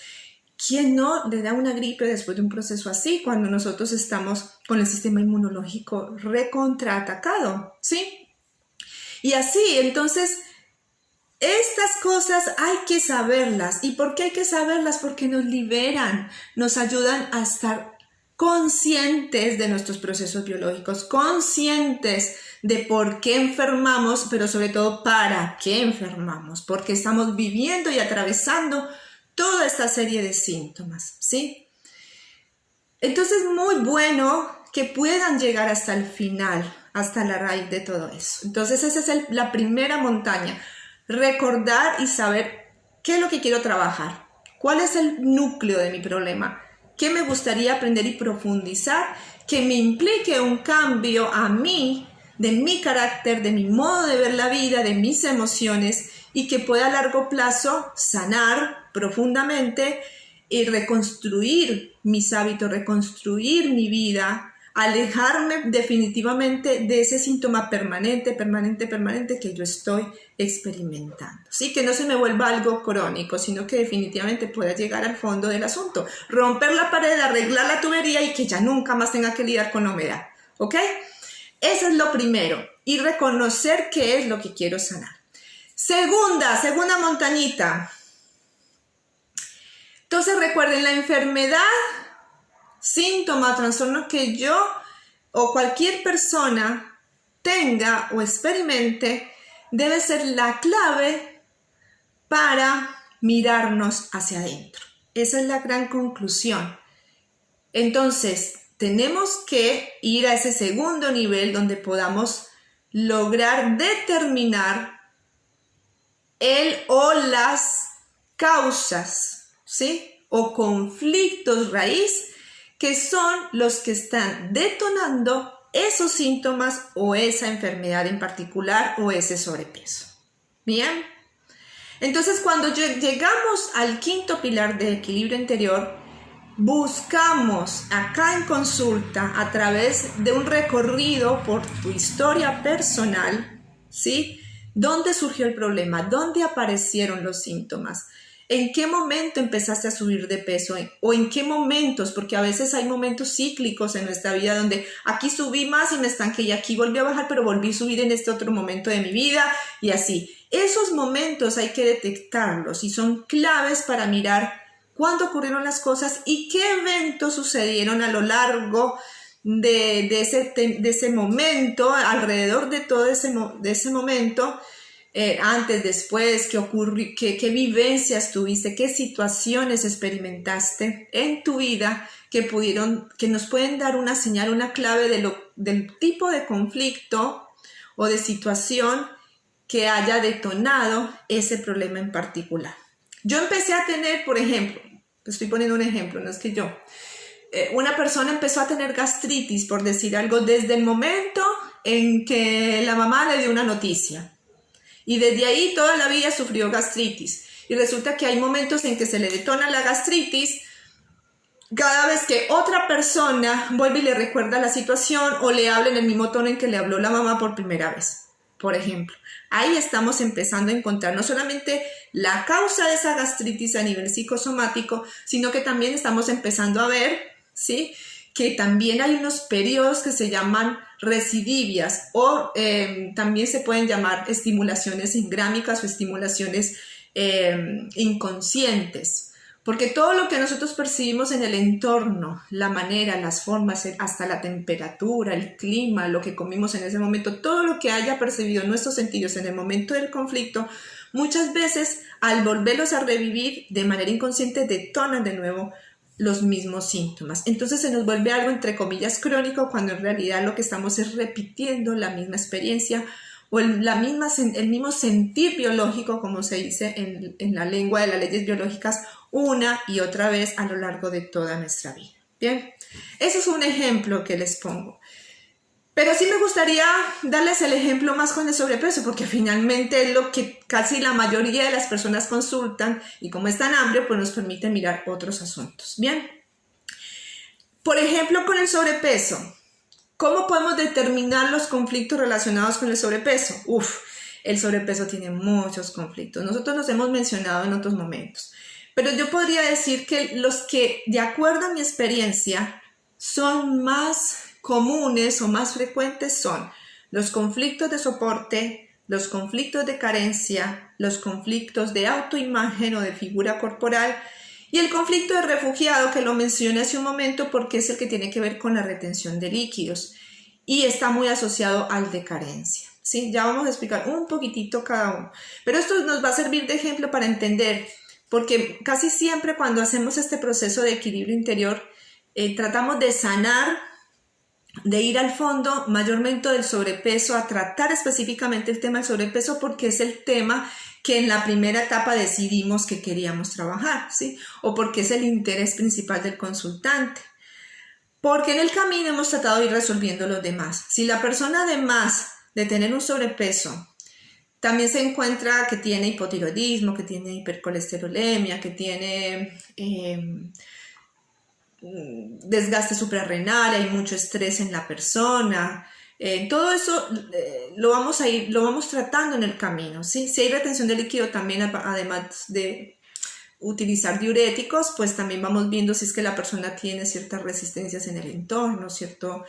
¿Quién no le da una gripe después de un proceso así cuando nosotros estamos con el sistema inmunológico recontraatacado? ¿Sí? Y así, entonces, estas cosas hay que saberlas. ¿Y por qué hay que saberlas? Porque nos liberan, nos ayudan a estar conscientes de nuestros procesos biológicos, conscientes de por qué enfermamos, pero sobre todo para qué enfermamos, porque estamos viviendo y atravesando toda esta serie de síntomas, ¿sí? Entonces, muy bueno que puedan llegar hasta el final, hasta la raíz de todo eso. Entonces, esa es la primera montaña, recordar y saber qué es lo que quiero trabajar, cuál es el núcleo de mi problema, qué me gustaría aprender y profundizar, que me implique un cambio a mí, de mi carácter, de mi modo de ver la vida, de mis emociones y que pueda a largo plazo sanar profundamente y reconstruir mis hábitos, reconstruir mi vida, alejarme definitivamente de ese síntoma permanente que yo estoy experimentando. Sí, que no se me vuelva algo crónico, sino que definitivamente pueda llegar al fondo del asunto, romper la pared, arreglar la tubería y que ya nunca más tenga que lidiar con la humedad, ¿ok? Eso es lo primero, y reconocer qué es lo que quiero sanar. Segunda montañita. Entonces recuerden, la enfermedad, síntoma, trastorno que yo o cualquier persona tenga o experimente, debe ser la clave para mirarnos hacia adentro. Esa es la gran conclusión. Entonces, tenemos que ir a ese segundo nivel donde podamos lograr determinar el o las causas, ¿sí? O conflictos raíz que son los que están detonando esos síntomas o esa enfermedad en particular o ese sobrepeso. Bien, entonces cuando llegamos al quinto pilar de equilibrio interior, buscamos acá en consulta a través de un recorrido por tu historia personal, ¿sí? ¿Dónde surgió el problema? ¿Dónde aparecieron los síntomas? ¿En qué momento empezaste a subir de peso? ¿O en qué momentos? Porque a veces hay momentos cíclicos en nuestra vida donde aquí subí más y me estanqué y aquí volví a bajar, pero volví a subir en este otro momento de mi vida y así. Esos momentos hay que detectarlos y son claves para mirar cuándo ocurrieron las cosas y qué eventos sucedieron a lo largo de ese momento, alrededor de todo ese momento, antes, después, qué ocurrió, qué vivencias tuviste, qué situaciones experimentaste en tu vida que nos pueden dar una señal, una clave del tipo de conflicto o de situación que haya detonado ese problema en particular. Yo empecé a tener, por ejemplo, estoy poniendo un ejemplo, no es que yo, una persona empezó a tener gastritis, por decir algo, desde el momento en que la mamá le dio una noticia. Y desde ahí toda la vida sufrió gastritis. Y resulta que hay momentos en que se le detona la gastritis cada vez que otra persona vuelve y le recuerda la situación o le habla en el mismo tono en que le habló la mamá por primera vez. Por ejemplo, ahí estamos empezando a encontrar no solamente la causa de esa gastritis a nivel psicosomático, sino que también estamos empezando a ver, ¿sí?, que también hay unos periodos que se llaman recidivias o también se pueden llamar estimulaciones ingrámicas o estimulaciones inconscientes. Porque todo lo que nosotros percibimos en el entorno, la manera, las formas, hasta la temperatura, el clima, lo que comimos en ese momento, todo lo que haya percibido nuestros sentidos en el momento del conflicto, muchas veces al volverlos a revivir de manera inconsciente detonan de nuevo los mismos síntomas. Entonces se nos vuelve algo entre comillas crónico cuando en realidad lo que estamos es repitiendo la misma experiencia o el mismo sentir biológico, como se dice en la lengua de las leyes biológicas, una y otra vez a lo largo de toda nuestra vida. Bien, eso es un ejemplo que les pongo. Pero sí me gustaría darles el ejemplo más con el sobrepeso, porque finalmente es lo que casi la mayoría de las personas consultan y como es tan amplio, pues nos permite mirar otros asuntos. Bien, por ejemplo, con el sobrepeso, ¿cómo podemos determinar los conflictos relacionados con el sobrepeso? El sobrepeso tiene muchos conflictos. Nosotros los hemos mencionado en otros momentos. Pero yo podría decir que los que, de acuerdo a mi experiencia, son más comunes o más frecuentes son los conflictos de soporte, los conflictos de carencia, los conflictos de autoimagen o de figura corporal y el conflicto de refugiado, que lo mencioné hace un momento porque es el que tiene que ver con la retención de líquidos y está muy asociado al de carencia. ¿Sí? Ya vamos a explicar un poquitito cada uno. Pero esto nos va a servir de ejemplo para entender, porque casi siempre cuando hacemos este proceso de equilibrio interior, tratamos de sanar, de ir al fondo mayormente del sobrepeso, a tratar específicamente el tema del sobrepeso porque es el tema que en la primera etapa decidimos que queríamos trabajar, ¿sí? O porque es el interés principal del consultante. Porque en el camino hemos tratado de ir resolviendo los demás. Si la persona además de tener un sobrepeso también se encuentra que tiene hipotiroidismo, que tiene hipercolesterolemia, que tiene desgaste suprarrenal, hay mucho estrés en la persona, todo eso lo vamos tratando en el camino, ¿sí? Si hay retención de líquido también, además de utilizar diuréticos, pues también vamos viendo si es que la persona tiene ciertas resistencias en el entorno, ¿cierto?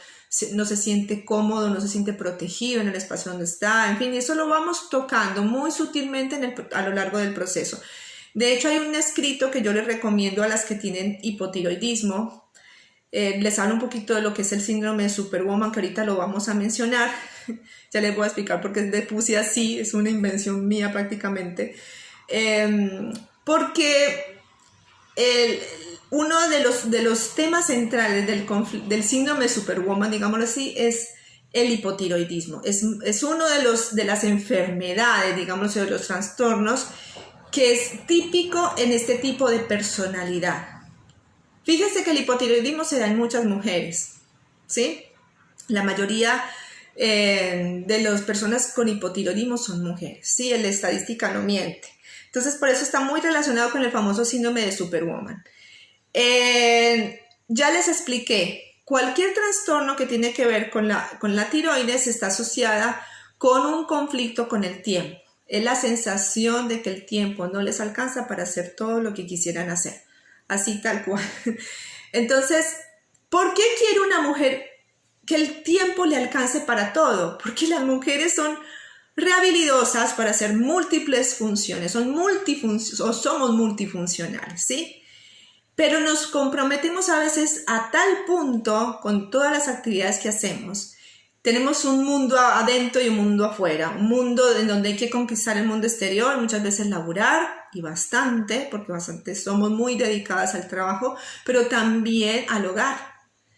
No se siente cómodo, no se siente protegido en el espacio donde está, en fin, eso lo vamos tocando muy sutilmente a lo largo del proceso. De hecho, hay un escrito que yo les recomiendo a las que tienen hipotiroidismo. Les hablo un poquito de lo que es el síndrome de Superwoman, que ahorita lo vamos a mencionar. Ya les voy a explicar por qué le puse así, es una invención mía prácticamente. Porque uno de los temas centrales del síndrome de Superwoman, digámoslo así, es el hipotiroidismo. Es uno de las enfermedades, digamos, de los trastornos que es típico en este tipo de personalidad. Fíjense que el hipotiroidismo se da en muchas mujeres, ¿sí? La mayoría de las personas con hipotiroidismo son mujeres, ¿sí? La estadística no miente. Entonces, por eso está muy relacionado con el famoso síndrome de Superwoman. Ya les expliqué, cualquier trastorno que tiene que ver con la tiroides está asociada con un conflicto con el tiempo. Es la sensación de que el tiempo no les alcanza para hacer todo lo que quisieran hacer. Así tal cual. Entonces, ¿por qué quiere una mujer que el tiempo le alcance para todo? Porque las mujeres son rehabilidosas para hacer múltiples funciones, somos multifuncionales, ¿sí? Pero nos comprometemos a veces a tal punto con todas las actividades que hacemos. Tenemos un mundo adentro y un mundo afuera, un mundo en donde hay que conquistar el mundo exterior, muchas veces laburar, y bastante, porque bastante somos muy dedicadas al trabajo, pero también al hogar.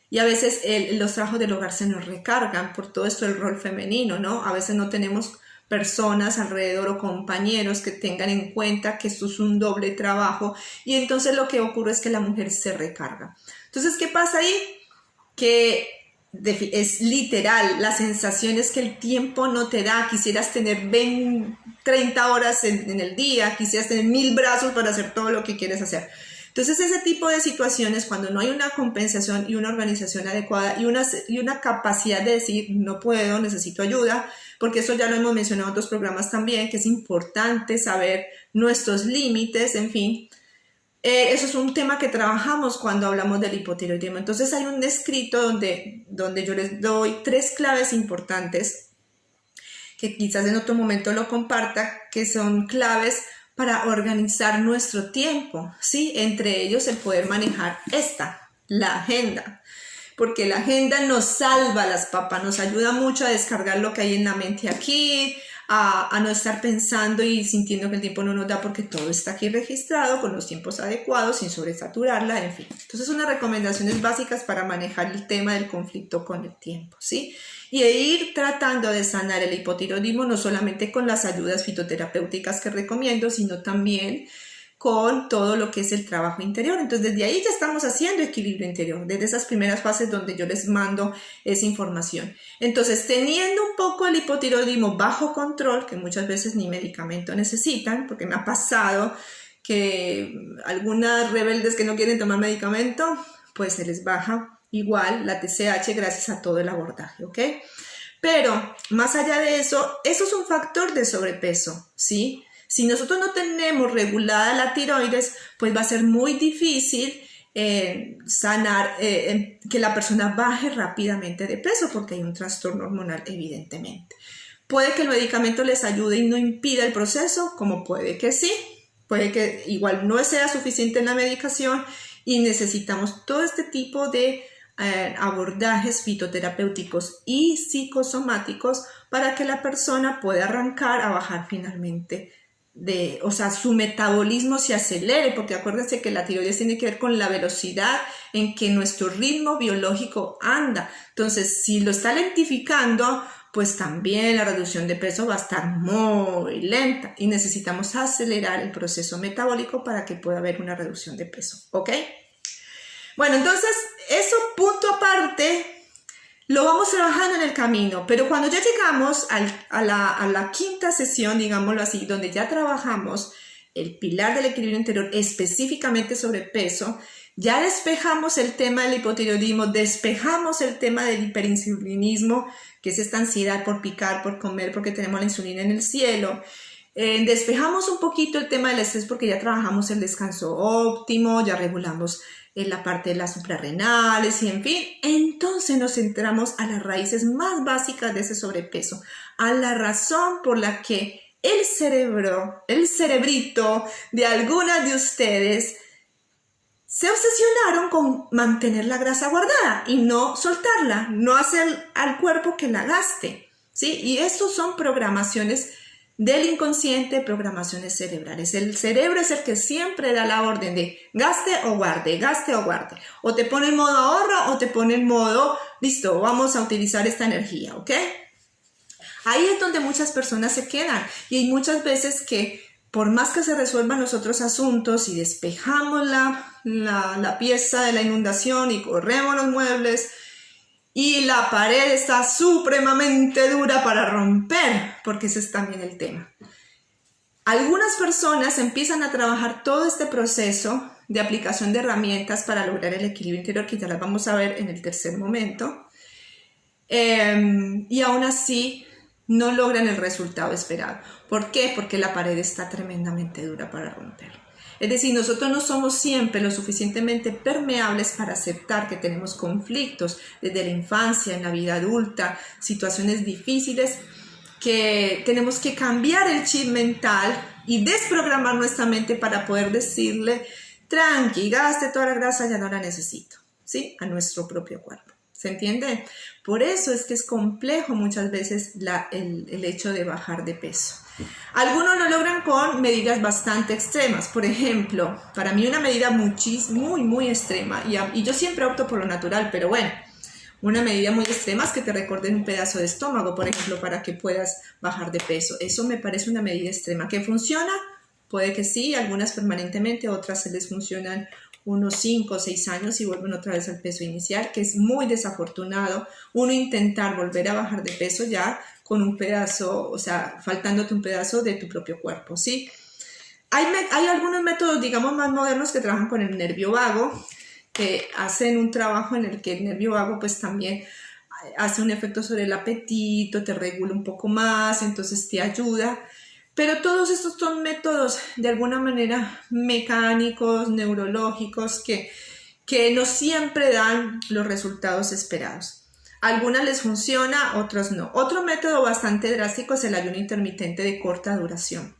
Y a veces los trabajos del hogar se nos recargan por todo esto del rol femenino, ¿no? A veces no tenemos personas alrededor o compañeros que tengan en cuenta que esto es un doble trabajo y entonces lo que ocurre es que la mujer se recarga. Entonces, ¿qué pasa ahí? Que es literal, la sensación es que el tiempo no te da, quisieras tener 30 horas en el día, quisieras tener 1000 brazos para hacer todo lo que quieres hacer. Entonces ese tipo de situaciones, cuando no hay una compensación y una organización adecuada y una capacidad de decir no puedo, necesito ayuda, porque eso ya lo hemos mencionado en otros programas también, que es importante saber nuestros límites, en fin. Eso es un tema que trabajamos cuando hablamos del hipotiroidismo. Entonces hay un escrito donde yo les doy 3 claves importantes, que quizás en otro momento lo comparta, que son claves para organizar nuestro tiempo, ¿sí? Entre ellos el poder manejar la agenda, porque la agenda nos salva las papas, nos ayuda mucho a descargar lo que hay en la mente aquí, a no estar pensando y sintiendo que el tiempo no nos da porque todo está aquí registrado con los tiempos adecuados, sin sobresaturarla, en fin. Entonces, unas recomendaciones básicas para manejar el tema del conflicto con el tiempo, ¿sí? Y de ir tratando de sanar el hipotiroidismo no solamente con las ayudas fitoterapéuticas que recomiendo, sino también con todo lo que es el trabajo interior. Entonces, desde ahí ya estamos haciendo equilibrio interior, desde esas primeras fases donde yo les mando esa información. Entonces, teniendo un poco el hipotiroidismo bajo control, que muchas veces ni medicamento necesitan, porque me ha pasado que algunas rebeldes que no quieren tomar medicamento, pues se les baja igual la TSH gracias a todo el abordaje, ¿ok? Pero, más allá de eso es un factor de sobrepeso, ¿sí? Si nosotros no tenemos regulada la tiroides, pues va a ser muy difícil sanar, que la persona baje rápidamente de peso porque hay un trastorno hormonal evidentemente. Puede que el medicamento les ayude y no impida el proceso, como puede que sí, puede que igual no sea suficiente en la medicación y necesitamos todo este tipo de abordajes fitoterapéuticos y psicosomáticos para que la persona pueda arrancar a bajar finalmente su metabolismo se acelere, porque acuérdense que la tiroides tiene que ver con la velocidad en que nuestro ritmo biológico anda. Entonces, si lo está lentificando, pues también la reducción de peso va a estar muy lenta y necesitamos acelerar el proceso metabólico para que pueda haber una reducción de peso, ¿ok? Bueno, entonces, eso punto aparte, lo vamos trabajando en el camino, pero cuando ya llegamos a la quinta sesión, digámoslo así, donde ya trabajamos el pilar del equilibrio interior específicamente sobre peso, ya despejamos el tema del hipotiroidismo, despejamos el tema del hiperinsulinismo, que es esta ansiedad por picar, por comer, porque tenemos la insulina en el cielo. Despejamos un poquito el tema del estrés porque ya trabajamos el descanso óptimo, ya regulamos en la parte de las suprarrenales y en fin, entonces nos centramos a las raíces más básicas de ese sobrepeso, a la razón por la que el cerebrito de algunas de ustedes se obsesionaron con mantener la grasa guardada y no soltarla, no hacer al cuerpo que la gaste, ¿sí? Y estos son programaciones del inconsciente, programaciones cerebrales. El cerebro es el que siempre da la orden de gaste o guarde, gaste o guarde. O te pone en modo ahorro o te pone en modo, listo, vamos a utilizar esta energía, ¿ok? Ahí es donde muchas personas se quedan y hay muchas veces que por más que se resuelvan los otros asuntos y despejamos la pieza de la inundación y corremos los muebles, y la pared está supremamente dura para romper, porque ese es también el tema. Algunas personas empiezan a trabajar todo este proceso de aplicación de herramientas para lograr el equilibrio interior, que ya las vamos a ver en el tercer momento, y aún así no logran el resultado esperado. ¿Por qué? Porque la pared está tremendamente dura para romper. Es decir, nosotros no somos siempre lo suficientemente permeables para aceptar que tenemos conflictos desde la infancia, en la vida adulta, situaciones difíciles, que tenemos que cambiar el chip mental y desprogramar nuestra mente para poder decirle, tranqui, gaste toda la grasa, ya no la necesito, ¿sí? A nuestro propio cuerpo. ¿Se entiende? Por eso es que es complejo muchas veces el hecho de bajar de peso. Algunos lo logran con medidas bastante extremas. Por ejemplo, para mí una medida muy extrema, y yo siempre opto por lo natural, pero bueno, una medida muy extrema es que te recorten un pedazo de estómago, por ejemplo, para que puedas bajar de peso. Eso me parece una medida extrema. ¿Que funciona? Puede que sí, algunas permanentemente, otras se les funcionan unos 5 o 6 años y vuelven otra vez al peso inicial, que es muy desafortunado uno intentar volver a bajar de peso ya con un pedazo, o sea, faltándote un pedazo de tu propio cuerpo, ¿sí? Hay algunos métodos, digamos, más modernos que trabajan con el nervio vago, que hacen un trabajo en el que el nervio vago pues también hace un efecto sobre el apetito, te regula un poco más, entonces te ayuda. Pero todos estos son métodos de alguna manera mecánicos, neurológicos, que no siempre dan los resultados esperados. A algunas les funciona, otros no. Otro método bastante drástico es el ayuno intermitente de corta duración.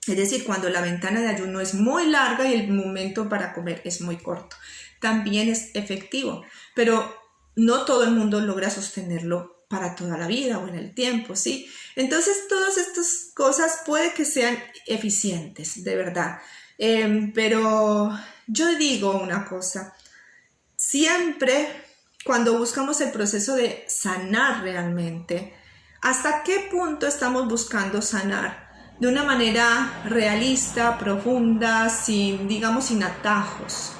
Es decir, cuando la ventana de ayuno es muy larga y el momento para comer es muy corto. También es efectivo, pero no todo el mundo logra sostenerlo para toda la vida o en el tiempo, ¿sí? Entonces, todas estas cosas puede que sean eficientes, de verdad. Pero yo digo una cosa, siempre cuando buscamos el proceso de sanar realmente, ¿hasta qué punto estamos buscando sanar? De una manera realista, profunda, sin, digamos, sin atajos,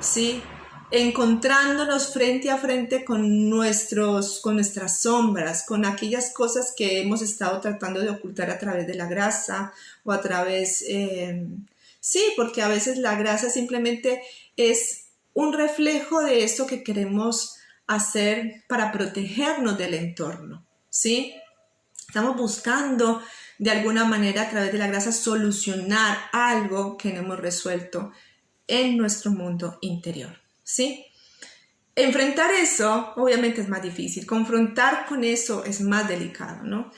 ¿sí? Encontrándonos frente a frente con nuestras sombras, con aquellas cosas que hemos estado tratando de ocultar a través de la grasa o a través, sí, porque a veces la grasa simplemente es un reflejo de eso que queremos hacer para protegernos del entorno, ¿sí? Estamos buscando de alguna manera a través de la grasa solucionar algo que no hemos resuelto en nuestro mundo interior, ¿sí? Enfrentar eso obviamente es más difícil, confrontar con eso es más delicado, ¿no?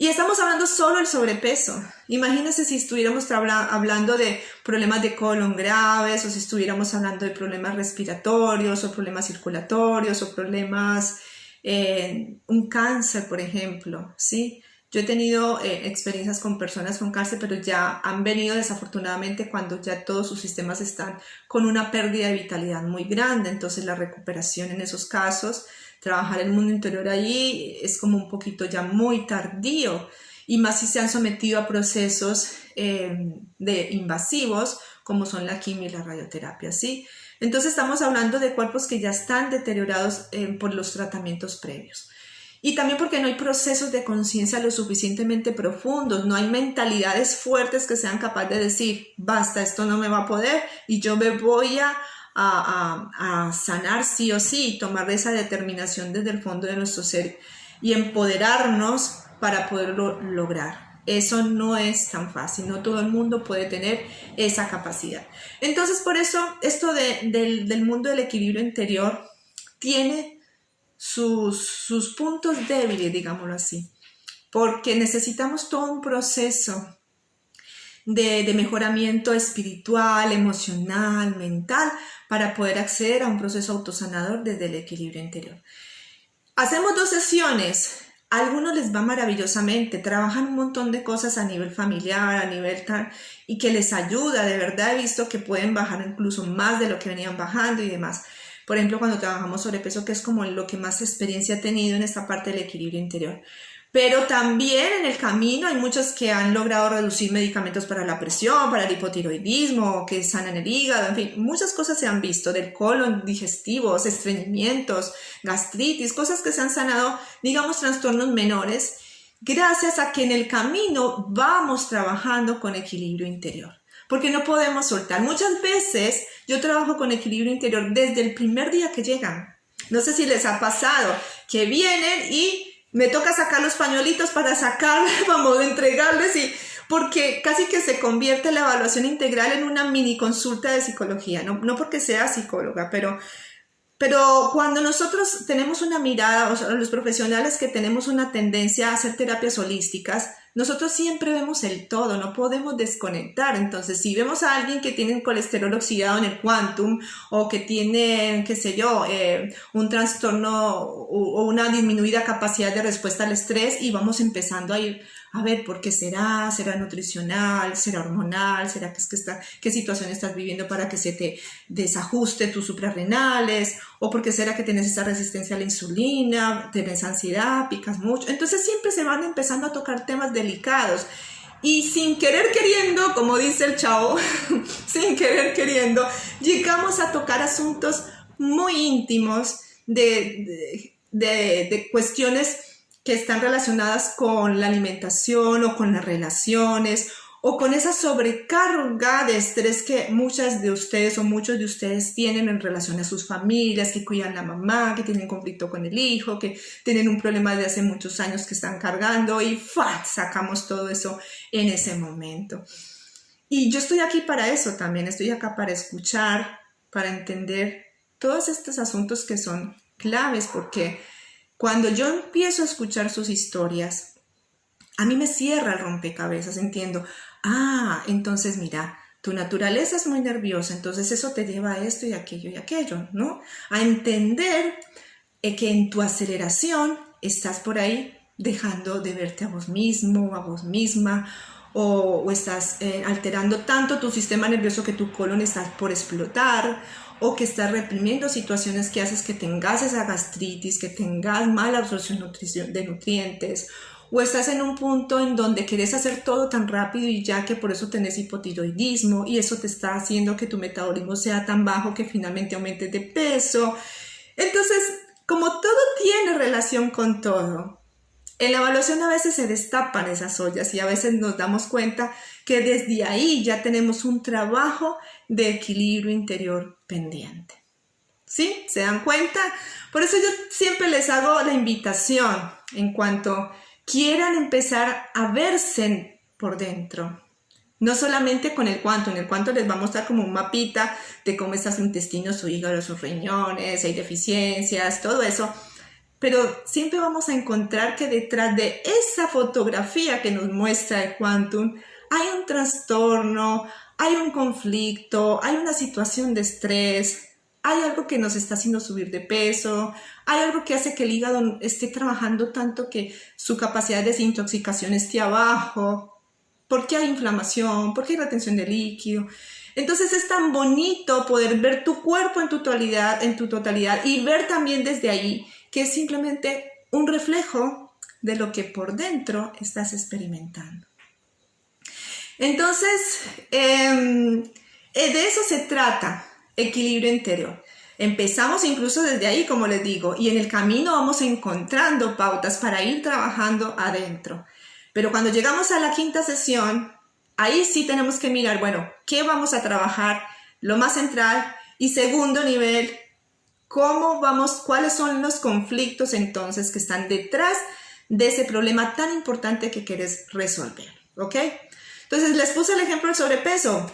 Y estamos hablando solo del sobrepeso. Imagínense si estuviéramos hablando de problemas de colon graves, o si estuviéramos hablando de problemas respiratorios, o problemas circulatorios, o problemas, un cáncer, por ejemplo, ¿sí? Yo he tenido experiencias con personas con cáncer, pero ya han venido desafortunadamente cuando ya todos sus sistemas están con una pérdida de vitalidad muy grande. Entonces la recuperación en esos casos, trabajar el mundo interior allí es como un poquito ya muy tardío, y más si se han sometido a procesos invasivos como son la quimio y la radioterapia, ¿sí? Entonces estamos hablando de cuerpos que ya están deteriorados por los tratamientos previos. Y también porque no hay procesos de conciencia lo suficientemente profundos, no hay mentalidades fuertes que sean capaces de decir, basta, esto no me va a poder y yo me voy a sanar sí o sí, tomar esa determinación desde el fondo de nuestro ser y empoderarnos para poderlo lograr. Eso no es tan fácil, no todo el mundo puede tener esa capacidad. Entonces, por eso, esto del mundo del equilibrio interior tiene sus puntos débiles, digámoslo así, porque necesitamos todo un proceso de mejoramiento espiritual, emocional, mental, para poder acceder a un proceso autosanador desde el equilibrio interior. Hacemos 2 sesiones, a algunos les va maravillosamente, trabajan un montón de cosas a nivel familiar, a nivel tal, y que les ayuda, de verdad he visto que pueden bajar incluso más de lo que venían bajando y demás. Por ejemplo, cuando trabajamos sobrepeso, que es como lo que más experiencia he tenido en esta parte del equilibrio interior. Pero también en el camino hay muchos que han logrado reducir medicamentos para la presión, para el hipotiroidismo, que sanan el hígado, en fin, muchas cosas se han visto del colon, digestivos, estreñimientos, gastritis, cosas que se han sanado, digamos, trastornos menores, gracias a que en el camino vamos trabajando con equilibrio interior. Porque no podemos soltar. Muchas veces yo trabajo con equilibrio interior desde el primer día que llegan. No sé si les ha pasado que vienen y me toca sacar los pañuelitos para sacar, vamos, entregarles, y porque casi que se convierte la evaluación integral en una mini consulta de psicología. No porque sea psicóloga, pero cuando nosotros tenemos una mirada, o sea, los profesionales que tenemos una tendencia a hacer terapias holísticas, nosotros siempre vemos el todo, no podemos desconectar. Entonces, si vemos a alguien que tiene el colesterol oxidado en el quantum, o que tiene, qué sé yo, un trastorno o una disminuida capacidad de respuesta al estrés, y vamos empezando a ir a ver por qué será nutricional, será hormonal, será qué situación estás viviendo para que se te desajuste tus suprarrenales, o por qué será que tienes esa resistencia a la insulina, tienes ansiedad, picas mucho. Entonces siempre se van empezando a tocar temas delicados. Y sin querer queriendo, como dice el chavo, sin querer queriendo, llegamos a tocar asuntos muy íntimos de cuestiones que están relacionadas con la alimentación o con las relaciones o con esa sobrecarga de estrés que muchas de ustedes o muchos de ustedes tienen en relación a sus familias, que cuidan a la mamá, que tienen conflicto con el hijo, que tienen un problema de hace muchos años que están cargando, y sacamos todo eso en ese momento. Y yo estoy aquí para eso también, estoy acá para escuchar, para entender todos estos asuntos que son claves, porque cuando yo empiezo a escuchar sus historias, a mí me cierra el rompecabezas, entiendo, entonces mira, tu naturaleza es muy nerviosa, entonces eso te lleva a esto y aquello, ¿no? A entender que en tu aceleración estás por ahí dejando de verte a vos mismo, a vos misma, o estás alterando tanto tu sistema nervioso que tu colon está por explotar, o que estás reprimiendo situaciones que haces que tengas esa gastritis, que tengas mala absorción de nutrientes, o estás en un punto en donde quieres hacer todo tan rápido y ya que por eso tenés hipotiroidismo y eso te está haciendo que tu metabolismo sea tan bajo que finalmente aumentes de peso. Entonces, como todo tiene relación con todo, en la evaluación a veces se destapan esas ollas y a veces nos damos cuenta que desde ahí ya tenemos un trabajo de equilibrio interior pendiente. ¿Sí? ¿Se dan cuenta? Por eso yo siempre les hago la invitación en cuanto quieran empezar a verse por dentro. No solamente con el cuánto, en el cuánto les va a mostrar como un mapita de cómo está su intestino, su hígado, sus riñones, hay deficiencias, todo eso. Pero siempre vamos a encontrar que detrás de esa fotografía que nos muestra el Quantum hay un trastorno, hay un conflicto, hay una situación de estrés, hay algo que nos está haciendo subir de peso, hay algo que hace que el hígado esté trabajando tanto que su capacidad de desintoxicación esté abajo, porque hay inflamación, porque hay retención de líquido. Entonces es tan bonito poder ver tu cuerpo en tu totalidad y ver también desde ahí que es simplemente un reflejo de lo que por dentro estás experimentando. Entonces, de eso se trata, equilibrio interior. Empezamos incluso desde ahí, como les digo, y en el camino vamos encontrando pautas para ir trabajando adentro. Pero cuando llegamos a la quinta sesión, ahí sí tenemos que mirar, bueno, ¿qué vamos a trabajar? Lo más central. Y segundo nivel, ¿cuáles son los conflictos entonces que están detrás de ese problema tan importante que quieres resolver? ¿Ok? Entonces les puse el ejemplo del sobrepeso,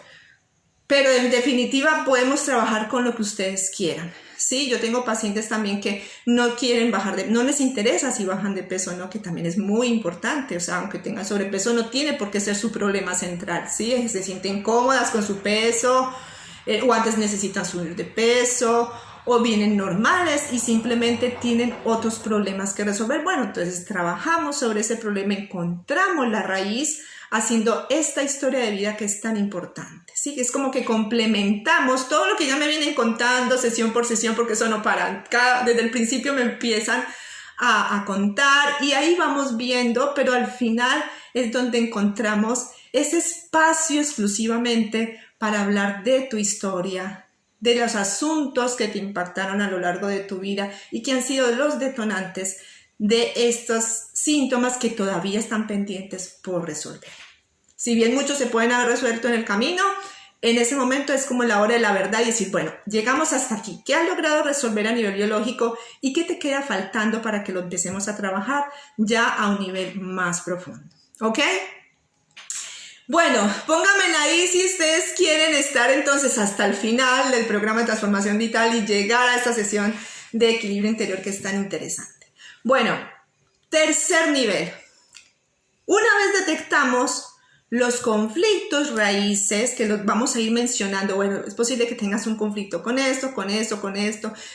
pero en definitiva podemos trabajar con lo que ustedes quieran. Sí, yo tengo pacientes también que no quieren no les interesa si bajan de peso o no, que también es muy importante. O sea, aunque tengan sobrepeso no tiene por qué ser su problema central, ¿sí? Se sienten cómodas con su peso, o antes necesitan subir de peso, o vienen normales y simplemente tienen otros problemas que resolver. Bueno, entonces trabajamos sobre ese problema, encontramos la raíz haciendo esta historia de vida que es tan importante, ¿sí? Es como que complementamos todo lo que ya me vienen contando sesión por sesión, porque eso no para. Desde el principio me empiezan a contar y ahí vamos viendo, pero al final es donde encontramos ese espacio exclusivamente para hablar de tu historia, de los asuntos que te impactaron a lo largo de tu vida y que han sido los detonantes de estos síntomas que todavía están pendientes por resolver. Si bien muchos se pueden haber resuelto en el camino, en ese momento es como la hora de la verdad y decir, bueno, llegamos hasta aquí. ¿Qué has logrado resolver a nivel biológico y qué te queda faltando para que lo empecemos a trabajar ya a un nivel más profundo? ¿Ok? Bueno, pónganme ahí si ustedes quieren estar entonces hasta el final del programa de transformación vital y llegar a esta sesión de equilibrio interior que es tan interesante. Bueno, tercer nivel. Una vez detectamos los conflictos raíces, que los vamos a ir mencionando, bueno, es posible que tengas un conflicto con esto,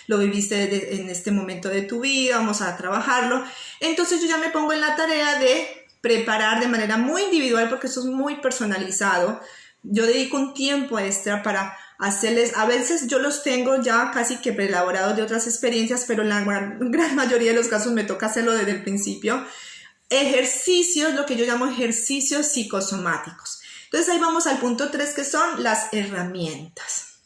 lo viviste en este momento de tu vida, vamos a trabajarlo. Entonces yo ya me pongo en la tarea de preparar de manera muy individual, porque eso es muy personalizado. Yo dedico un tiempo extra para hacerles, a veces yo los tengo ya casi que preelaborados de otras experiencias, pero en la gran mayoría de los casos me toca hacerlo desde el principio. Ejercicios, lo que yo llamo ejercicios psicosomáticos. Entonces ahí vamos al punto 3, que son las herramientas.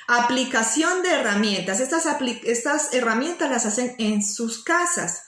Aplicación de herramientas. Estas herramientas las hacen en sus casas.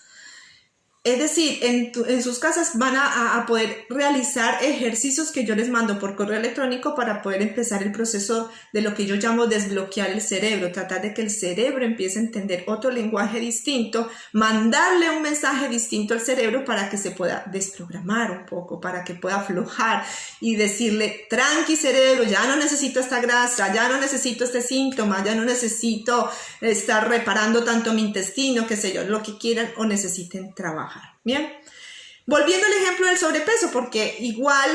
Es decir, en sus casas van a poder realizar ejercicios que yo les mando por correo electrónico para poder empezar el proceso de lo que yo llamo desbloquear el cerebro, tratar de que el cerebro empiece a entender otro lenguaje distinto, mandarle un mensaje distinto al cerebro para que se pueda desprogramar un poco, para que pueda aflojar y decirle, tranqui cerebro, ya no necesito esta grasa, ya no necesito este síntoma, ya no necesito estar reparando tanto mi intestino, qué sé yo, lo que quieran o necesiten trabajar. Bien, Volviendo al ejemplo del sobrepeso, porque igual,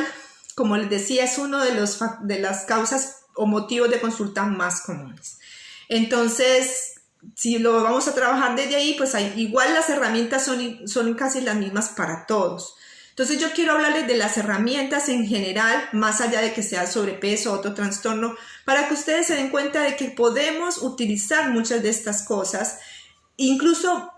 como les decía, es uno de las causas o motivos de consulta más comunes. Entonces, si lo vamos a trabajar desde ahí, pues igual las herramientas son casi las mismas para todos. Entonces yo quiero hablarles de las herramientas en general, más allá de que sea sobrepeso o otro trastorno, para que ustedes se den cuenta de que podemos utilizar muchas de estas cosas. Incluso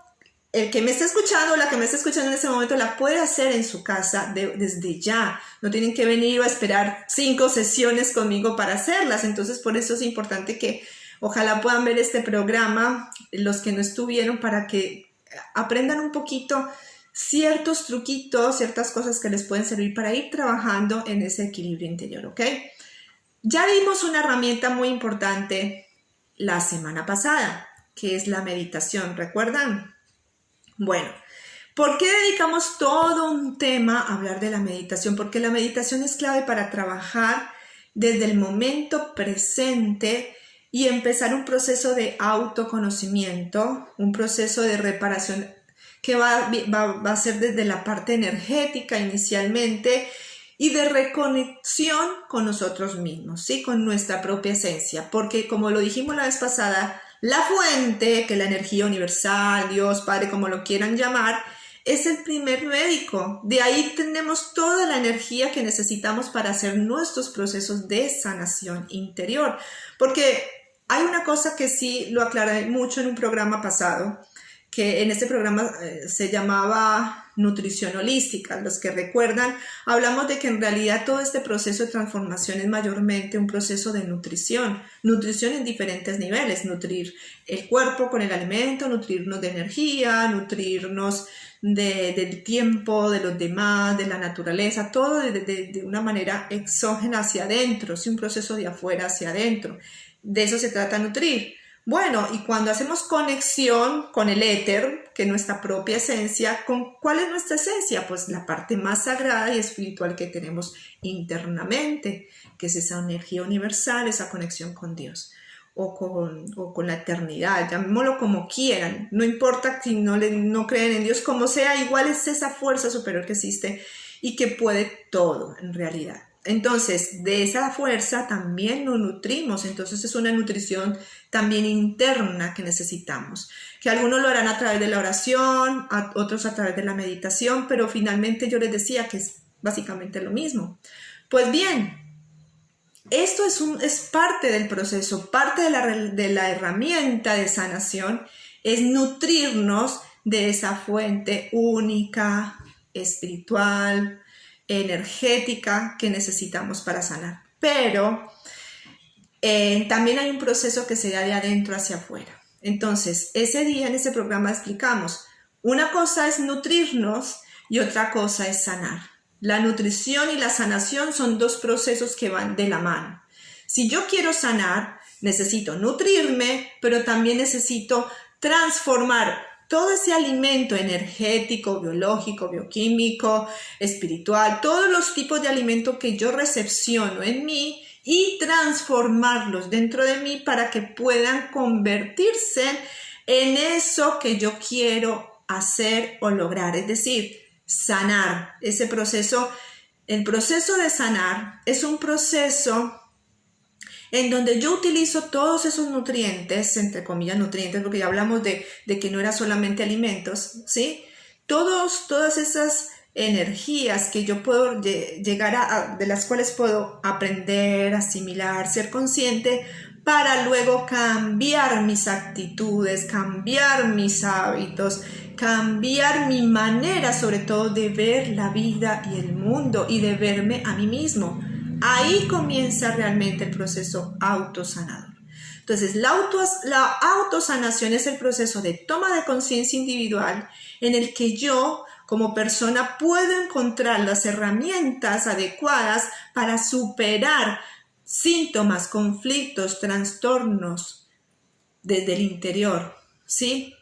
el que me está escuchando, la que me está escuchando en este momento, la puede hacer en su casa desde ya. No tienen que venir a esperar 5 sesiones conmigo para hacerlas. Entonces por eso es importante que ojalá puedan ver este programa, los que no estuvieron, para que aprendan un poquito ciertos truquitos, ciertas cosas que les pueden servir para ir trabajando en ese equilibrio interior, ¿ok? Ya vimos una herramienta muy importante la semana pasada, que es la meditación, ¿recuerdan? Bueno, ¿por qué dedicamos todo un tema a hablar de la meditación? Porque la meditación es clave para trabajar desde el momento presente y empezar un proceso de autoconocimiento, un proceso de reparación que va a ser desde la parte energética inicialmente y de reconexión con nosotros mismos, ¿sí? Con nuestra propia esencia, porque como lo dijimos la vez pasada, la fuente, que es la energía universal, Dios, Padre, como lo quieran llamar, es el primer médico. De ahí tenemos toda la energía que necesitamos para hacer nuestros procesos de sanación interior, porque hay una cosa que sí lo aclaré mucho en un programa pasado, que en este programa se llamaba nutrición holística. Los que recuerdan, hablamos de que en realidad todo este proceso de transformación es mayormente un proceso de nutrición en diferentes niveles, nutrir el cuerpo con el alimento, nutrirnos de energía, nutrirnos del tiempo, de los demás, de la naturaleza, todo de una manera exógena hacia adentro, es un proceso de afuera hacia adentro. De eso se trata nutrir. Bueno, y cuando hacemos conexión con el éter, que es nuestra propia esencia, ¿cuál es nuestra esencia? Pues la parte más sagrada y espiritual que tenemos internamente, que es esa energía universal, esa conexión con Dios o con la eternidad, llamémoslo como quieran, no importa si no creen en Dios, como sea, igual es esa fuerza superior que existe y que puede todo en realidad. Entonces, de esa fuerza también nos nutrimos, entonces es una nutrición también interna que necesitamos, que algunos lo harán a través de la oración, otros a través de la meditación, pero finalmente yo les decía que es básicamente lo mismo. Pues bien, esto es parte del proceso, parte de la herramienta de sanación, es nutrirnos de esa fuente única, espiritual, energética que necesitamos para sanar. Pero también hay un proceso que se da de adentro hacia afuera. Entonces, ese día en ese programa explicamos, una cosa es nutrirnos y otra cosa es sanar. La nutrición y la sanación son dos procesos que van de la mano. Si yo quiero sanar, necesito nutrirme, pero también necesito transformar todo ese alimento energético, biológico, bioquímico, espiritual, todos los tipos de alimento que yo recepciono en mí y transformarlos dentro de mí para que puedan convertirse en eso que yo quiero hacer o lograr, es decir, sanar. Ese proceso, el proceso de sanar es un proceso en donde yo utilizo todos esos nutrientes, entre comillas nutrientes, porque ya hablamos de que no era solamente alimentos, ¿sí? Todas esas energías que yo puedo llegar de las cuales puedo aprender, asimilar, ser consciente, para luego cambiar mis actitudes, cambiar mis hábitos, cambiar mi manera sobre todo de ver la vida y el mundo y de verme a mí mismo. Ahí comienza realmente el proceso autosanador. Entonces, la autosanación es el proceso de toma de conciencia individual en el que yo, como persona, puedo encontrar las herramientas adecuadas para superar síntomas, conflictos, trastornos desde el interior, ¿sí?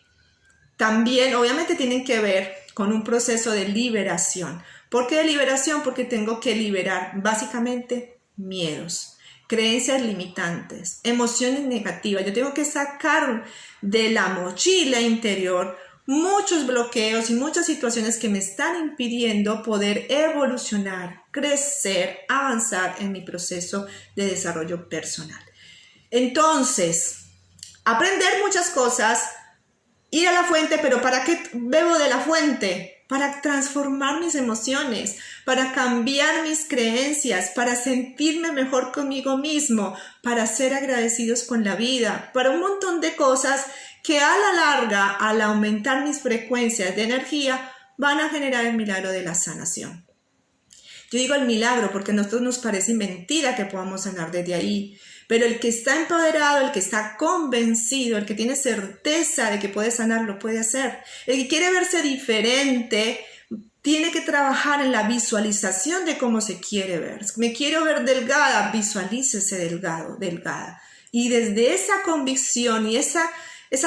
También, obviamente, tienen que ver con un proceso de liberación. ¿Por qué de liberación? Porque tengo que liberar básicamente miedos, creencias limitantes, emociones negativas. Yo tengo que sacar de la mochila interior muchos bloqueos y muchas situaciones que me están impidiendo poder evolucionar, crecer, avanzar en mi proceso de desarrollo personal. Entonces, aprender muchas cosas, ir a la fuente, pero ¿para qué bebo de la fuente? Para transformar mis emociones, para cambiar mis creencias, para sentirme mejor conmigo mismo, para ser agradecidos con la vida, para un montón de cosas que a la larga, al aumentar mis frecuencias de energía, van a generar el milagro de la sanación. Yo digo el milagro porque a nosotros nos parece mentira que podamos sanar desde ahí, pero el que está empoderado, el que está convencido, el que tiene certeza de que puede sanar, lo puede hacer. El que quiere verse diferente, tiene que trabajar en la visualización de cómo se quiere ver. Me quiero ver delgada, visualícese delgado, delgada. Y desde esa convicción y esa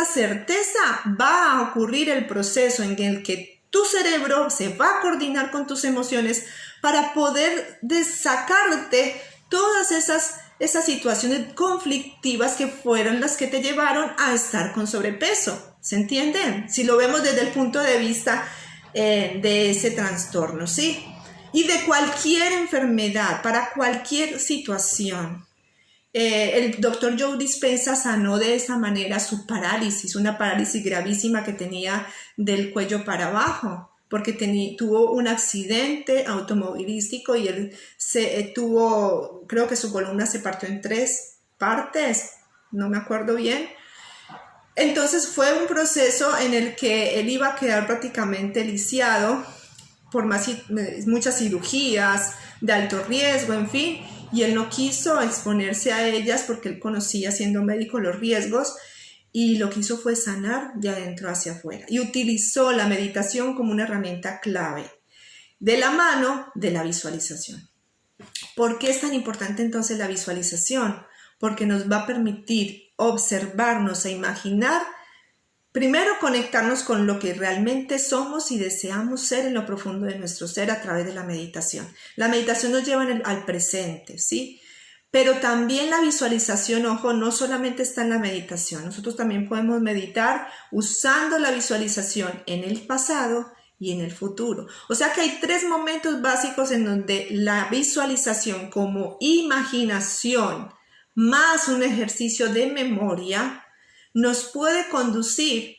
certeza va a ocurrir el proceso en el que tu cerebro se va a coordinar con tus emociones para poder sacarte todas esas situaciones conflictivas que fueron las que te llevaron a estar con sobrepeso. ¿Se entienden? Si lo vemos desde el punto de vista de ese trastorno, ¿sí? Y de cualquier enfermedad, para cualquier situación. El doctor Joe Dispenza sanó de esa manera su parálisis, una parálisis gravísima que tenía del cuello para abajo, porque tuvo un accidente automovilístico y él creo que su columna se partió en 3 partes, no me acuerdo bien. Entonces fue un proceso en el que él iba a quedar prácticamente lisiado por muchas cirugías de alto riesgo, en fin, y él no quiso exponerse a ellas porque él conocía, siendo médico, los riesgos, y lo que hizo fue sanar de adentro hacia afuera y utilizó la meditación como una herramienta clave de la mano de la visualización. ¿Por qué es tan importante entonces la visualización? Porque nos va a permitir observarnos e imaginar, primero conectarnos con lo que realmente somos y deseamos ser en lo profundo de nuestro ser a través de la meditación. La meditación nos lleva al presente, ¿sí? Pero también la visualización, ojo, no solamente está en la meditación. Nosotros también podemos meditar usando la visualización en el pasado y en el futuro. O sea que hay 3 momentos básicos en donde la visualización como imaginación más un ejercicio de memoria nos puede conducir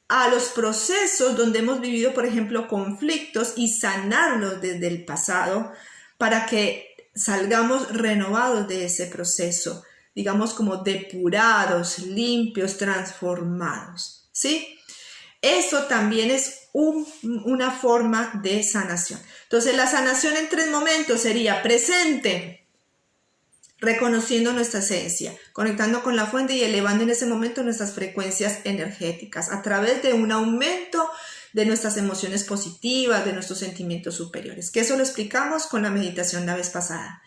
a los procesos donde hemos vivido, por ejemplo, conflictos y sanarlos desde el pasado para que salgamos renovados de ese proceso, digamos como depurados, limpios, transformados, ¿sí? Eso también es una forma de sanación. Entonces la sanación en 3 momentos sería presente, reconociendo nuestra esencia, conectando con la fuente y elevando en ese momento nuestras frecuencias energéticas a través de un aumento de nuestras emociones positivas, de nuestros sentimientos superiores, que eso lo explicamos con la meditación la vez pasada.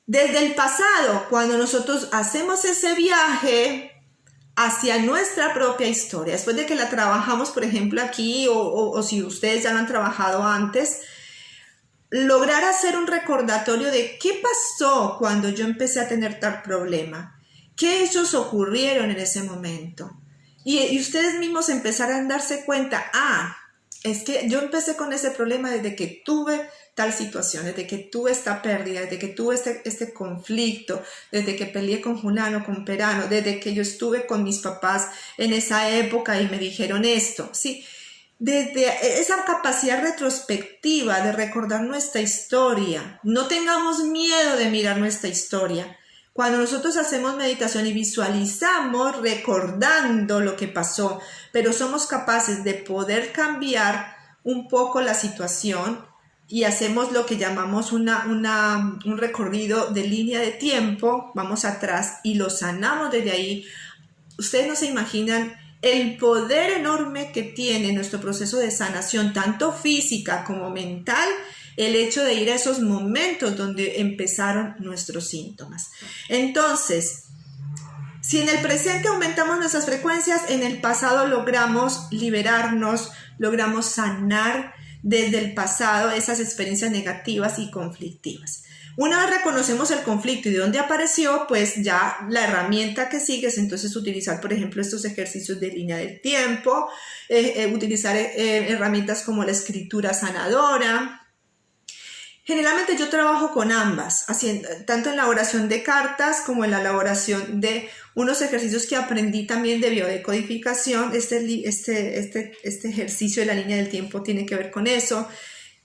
Desde el pasado, cuando nosotros hacemos ese viaje hacia nuestra propia historia, después de que la trabajamos, por ejemplo, aquí, o si ustedes ya lo han trabajado antes, lograr hacer un recordatorio de qué pasó cuando yo empecé a tener tal problema, qué hechos ocurrieron en ese momento. Y ustedes mismos empezarán a darse cuenta, es que yo empecé con ese problema desde que tuve tal situación, desde que tuve esta pérdida, desde que tuve este conflicto, desde que peleé con fulano, con perano, desde que yo estuve con mis papás en esa época y me dijeron esto, ¿sí? Desde esa capacidad retrospectiva de recordar nuestra historia. No tengamos miedo de mirar nuestra historia. Cuando nosotros hacemos meditación y visualizamos recordando lo que pasó, pero somos capaces de poder cambiar un poco la situación y hacemos lo que llamamos un recorrido de línea de tiempo, vamos atrás y lo sanamos desde ahí. Ustedes no se imaginan el poder enorme que tiene nuestro proceso de sanación, tanto física como mental, el hecho de ir a esos momentos donde empezaron nuestros síntomas. Entonces, si en el presente aumentamos nuestras frecuencias, en el pasado logramos liberarnos, logramos sanar desde el pasado esas experiencias negativas y conflictivas. Una vez reconocemos el conflicto y de dónde apareció, pues ya la herramienta que sigue es entonces utilizar, por ejemplo, estos ejercicios de línea del tiempo, utilizar herramientas como la escritura sanadora. Generalmente yo trabajo con ambas, tanto en la elaboración de cartas como en la elaboración de unos ejercicios que aprendí también de biodecodificación. Este ejercicio de la línea del tiempo tiene que ver con eso,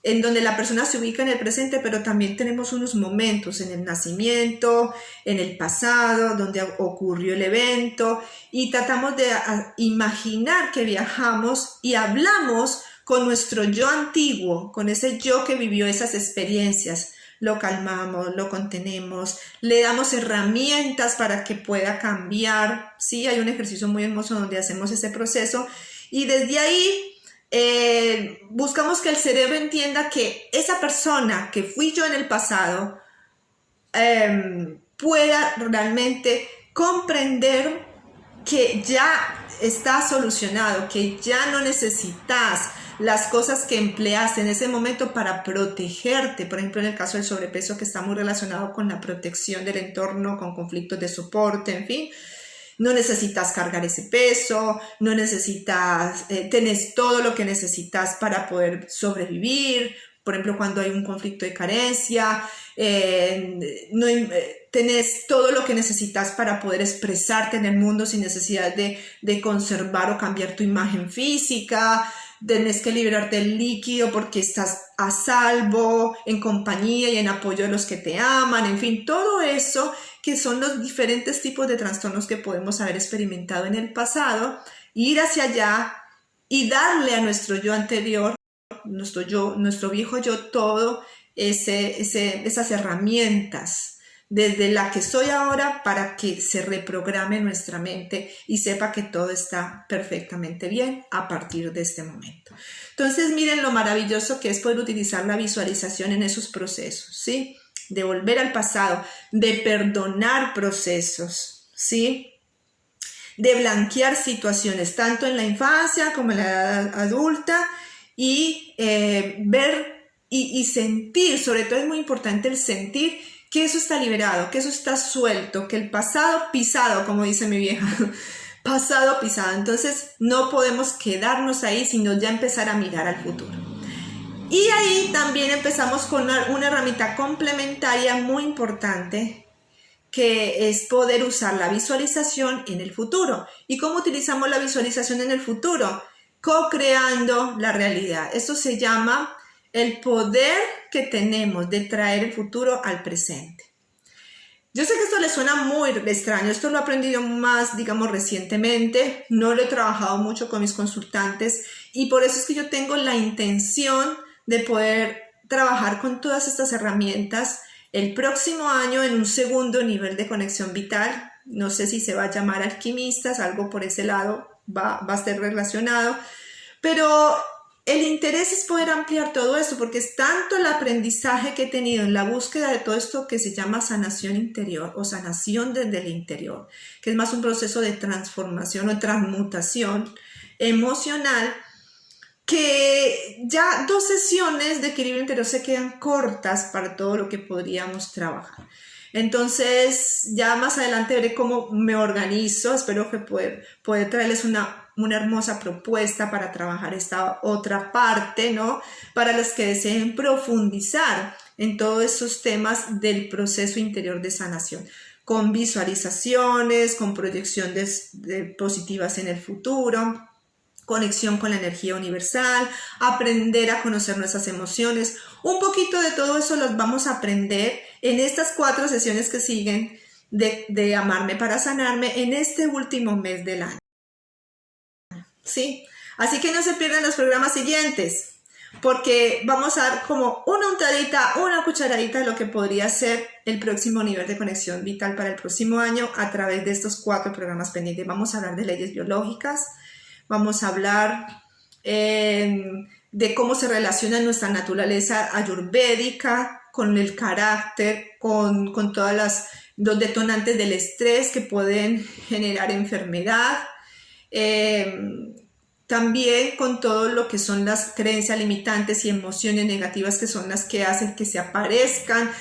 en donde la persona se ubica en el presente, pero también tenemos unos momentos en el nacimiento, en el pasado, donde ocurrió el evento, y tratamos de imaginar que viajamos y hablamos con nuestro yo antiguo, con ese yo que vivió esas experiencias. Lo calmamos, lo contenemos, le damos herramientas para que pueda cambiar. Sí, hay un ejercicio muy hermoso donde hacemos ese proceso y desde ahí buscamos que el cerebro entienda que esa persona que fui yo en el pasado pueda realmente comprender que ya está solucionado, que ya no necesitas las cosas que empleaste en ese momento para protegerte. Por ejemplo, en el caso del sobrepeso, que está muy relacionado con la protección del entorno, con conflictos de soporte, en fin. No necesitas cargar ese peso, no necesitas, tenés todo lo que necesitas para poder sobrevivir. Por ejemplo, cuando hay un conflicto de carencia, tenés todo lo que necesitas para poder expresarte en el mundo sin necesidad de conservar o cambiar tu imagen física. Tenés que liberarte del líquido porque estás a salvo, en compañía y en apoyo de los que te aman, en fin, todo eso que son los diferentes tipos de trastornos que podemos haber experimentado en el pasado, ir hacia allá y darle a nuestro yo anterior, nuestro viejo yo, todo esas herramientas desde la que soy ahora para que se reprograme nuestra mente y sepa que todo está perfectamente bien a partir de este momento. Entonces miren lo maravilloso que es poder utilizar la visualización en esos procesos, ¿sí? De volver al pasado, de perdonar procesos, ¿sí? De blanquear situaciones, tanto en la infancia como en la edad adulta, y ver y sentir, sobre todo es muy importante el sentir que eso está liberado, que eso está suelto, que el pasado pisado, como dice mi vieja, pasado pisado. Entonces no podemos quedarnos ahí, sino ya empezar a mirar al futuro. Y ahí también empezamos con una herramienta complementaria muy importante, que es poder usar la visualización en el futuro. ¿Y cómo utilizamos la visualización en el futuro? Co-creando la realidad. Esto se llama el poder que tenemos de traer el futuro al presente. Yo sé que esto les suena muy extraño, esto lo he aprendido más, digamos, recientemente, no lo he trabajado mucho con mis consultantes y por eso es que yo tengo la intención de poder trabajar con todas estas herramientas el próximo año en un segundo nivel de conexión vital. No sé si se va a llamar alquimistas, algo por ese lado va a ser relacionado, pero el interés es poder ampliar todo esto porque es tanto el aprendizaje que he tenido en la búsqueda de todo esto que se llama sanación interior o sanación desde el interior, que es más un proceso de transformación o transmutación emocional, que ya 2 sesiones de equilibrio interior se quedan cortas para todo lo que podríamos trabajar. Entonces ya más adelante veré cómo me organizo, espero que poder traerles una hermosa propuesta para trabajar esta otra parte, ¿no? Para los que deseen profundizar en todos esos temas del proceso interior de sanación, con visualizaciones, con proyecciones positivas en el futuro, conexión con la energía universal, aprender a conocer nuestras emociones. Un poquito de todo eso los vamos a aprender en estas 4 sesiones que siguen de Amarme para Sanarme en este último mes del año. ¿Sí? Así que no se pierdan los programas siguientes, porque vamos a dar como una untadita, una cucharadita de lo que podría ser el próximo nivel de conexión vital para el próximo año a través de estos 4 programas pendientes. Vamos a hablar de leyes biológicas, vamos a hablar de cómo se relaciona nuestra naturaleza ayurvédica con el carácter, con todas los detonantes del estrés que pueden generar enfermedad. También con todo lo que son las creencias limitantes y emociones negativas que son las que hacen que se aparezcan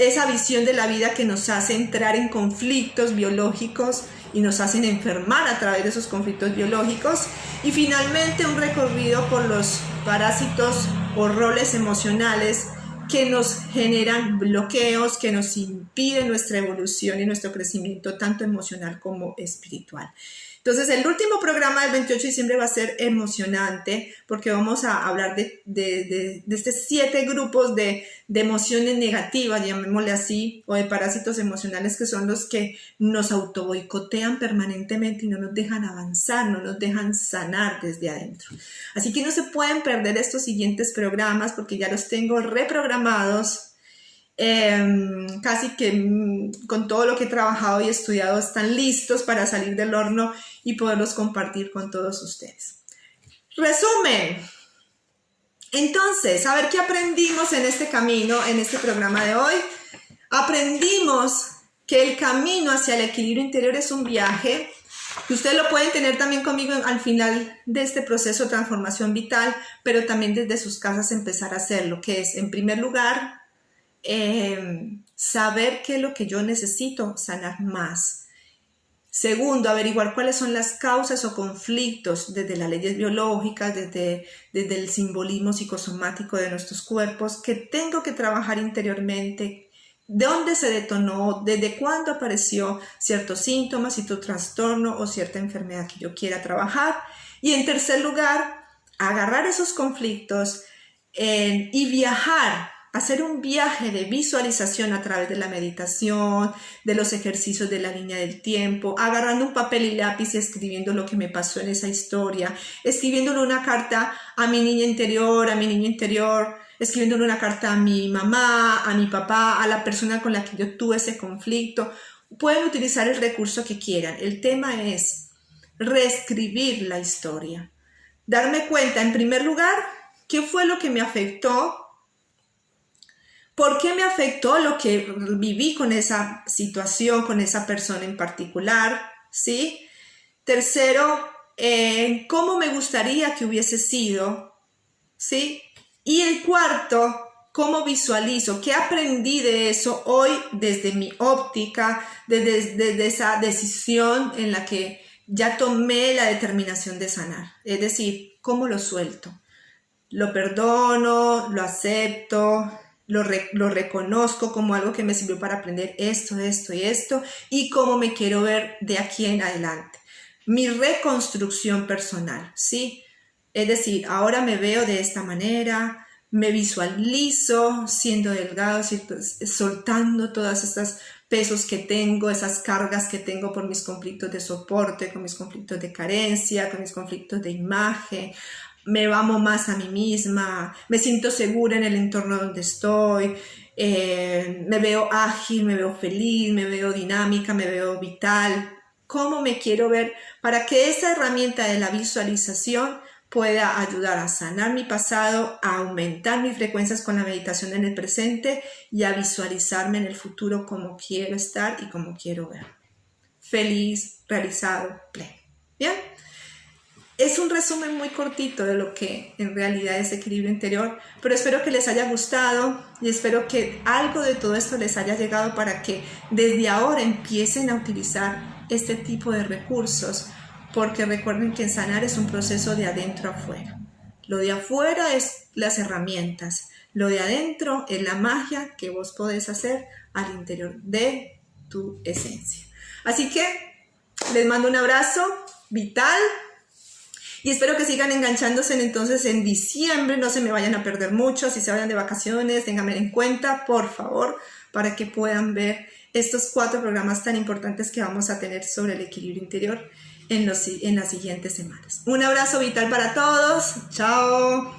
esa visión de la vida que nos hace entrar en conflictos biológicos y nos hacen enfermar a través de esos conflictos biológicos. Y finalmente un recorrido por los parásitos o roles emocionales que nos generan bloqueos, que nos impiden nuestra evolución y nuestro crecimiento tanto emocional como espiritual. Entonces, el último programa del 28 de diciembre va a ser emocionante porque vamos a hablar de estos 7 grupos de emociones negativas, llamémosle así, o de parásitos emocionales, que son los que nos autoboicotean permanentemente y no nos dejan avanzar, no nos dejan sanar desde adentro. Así que no se pueden perder estos siguientes programas porque ya los tengo reprogramados. Casi que con todo lo que he trabajado y estudiado están listos para salir del horno y poderlos compartir con todos ustedes. Resumen. Entonces, a ver qué aprendimos en este camino, en este programa de hoy. Aprendimos que el camino hacia el equilibrio interior es un viaje, que ustedes lo pueden tener también conmigo al final de este proceso de transformación vital, pero también desde sus casas empezar a hacerlo, que es, en primer lugar, saber qué es lo que yo necesito sanar más. Segundo, averiguar cuáles son las causas o conflictos desde las leyes biológicas, desde el simbolismo psicosomático de nuestros cuerpos, que tengo que trabajar interiormente, de dónde se detonó, desde cuándo apareció ciertos síntomas, cierto trastorno o cierta enfermedad que yo quiera trabajar. Y en tercer lugar, agarrar esos conflictos y viajar, hacer un viaje de visualización a través de la meditación, de los ejercicios de la línea del tiempo, agarrando un papel y lápiz y escribiendo lo que me pasó en esa historia, escribiéndole una carta a mi niña interior, escribiéndole una carta a mi mamá, a mi papá, a la persona con la que yo tuve ese conflicto. Pueden utilizar el recurso que quieran. El tema es reescribir la historia. Darme cuenta, en primer lugar, qué fue lo que me afectó. ¿Por qué me afectó lo que viví con esa situación, con esa persona en particular? ¿Sí? Tercero, ¿cómo me gustaría que hubiese sido? ¿Sí? Y el cuarto, ¿cómo visualizo? ¿Qué aprendí de eso hoy desde mi óptica, desde esa decisión en la que ya tomé la determinación de sanar? Es decir, ¿cómo lo suelto? ¿Lo perdono? ¿Lo acepto? Lo reconozco como algo que me sirvió para aprender esto y esto, y cómo me quiero ver de aquí en adelante. Mi reconstrucción personal, ¿sí? Es decir, ahora me veo de esta manera, me visualizo siendo delgado, soltando todas estas pesos que tengo, esas cargas que tengo por mis conflictos de soporte, con mis conflictos de carencia, con mis conflictos de imagen. Me amo más a mí misma, me siento segura en el entorno donde estoy, me veo ágil, me veo feliz, me veo dinámica, me veo vital. ¿Cómo me quiero ver? Para que esa herramienta de la visualización pueda ayudar a sanar mi pasado, a aumentar mis frecuencias con la meditación en el presente y a visualizarme en el futuro como quiero estar y como quiero ver. Feliz, realizado, pleno. ¿Bien? Es un resumen muy cortito de lo que en realidad es equilibrio interior, pero espero que les haya gustado y espero que algo de todo esto les haya llegado para que desde ahora empiecen a utilizar este tipo de recursos, porque recuerden que sanar es un proceso de adentro a afuera. Lo de afuera es las herramientas, lo de adentro es la magia que vos podés hacer al interior de tu esencia. Así que les mando un abrazo vital. Y espero que sigan enganchándose entonces en diciembre, no se me vayan a perder mucho, si se vayan de vacaciones, ténganme en cuenta, por favor, para que puedan ver estos 4 programas tan importantes que vamos a tener sobre el equilibrio interior en las siguientes semanas. Un abrazo vital para todos, chao.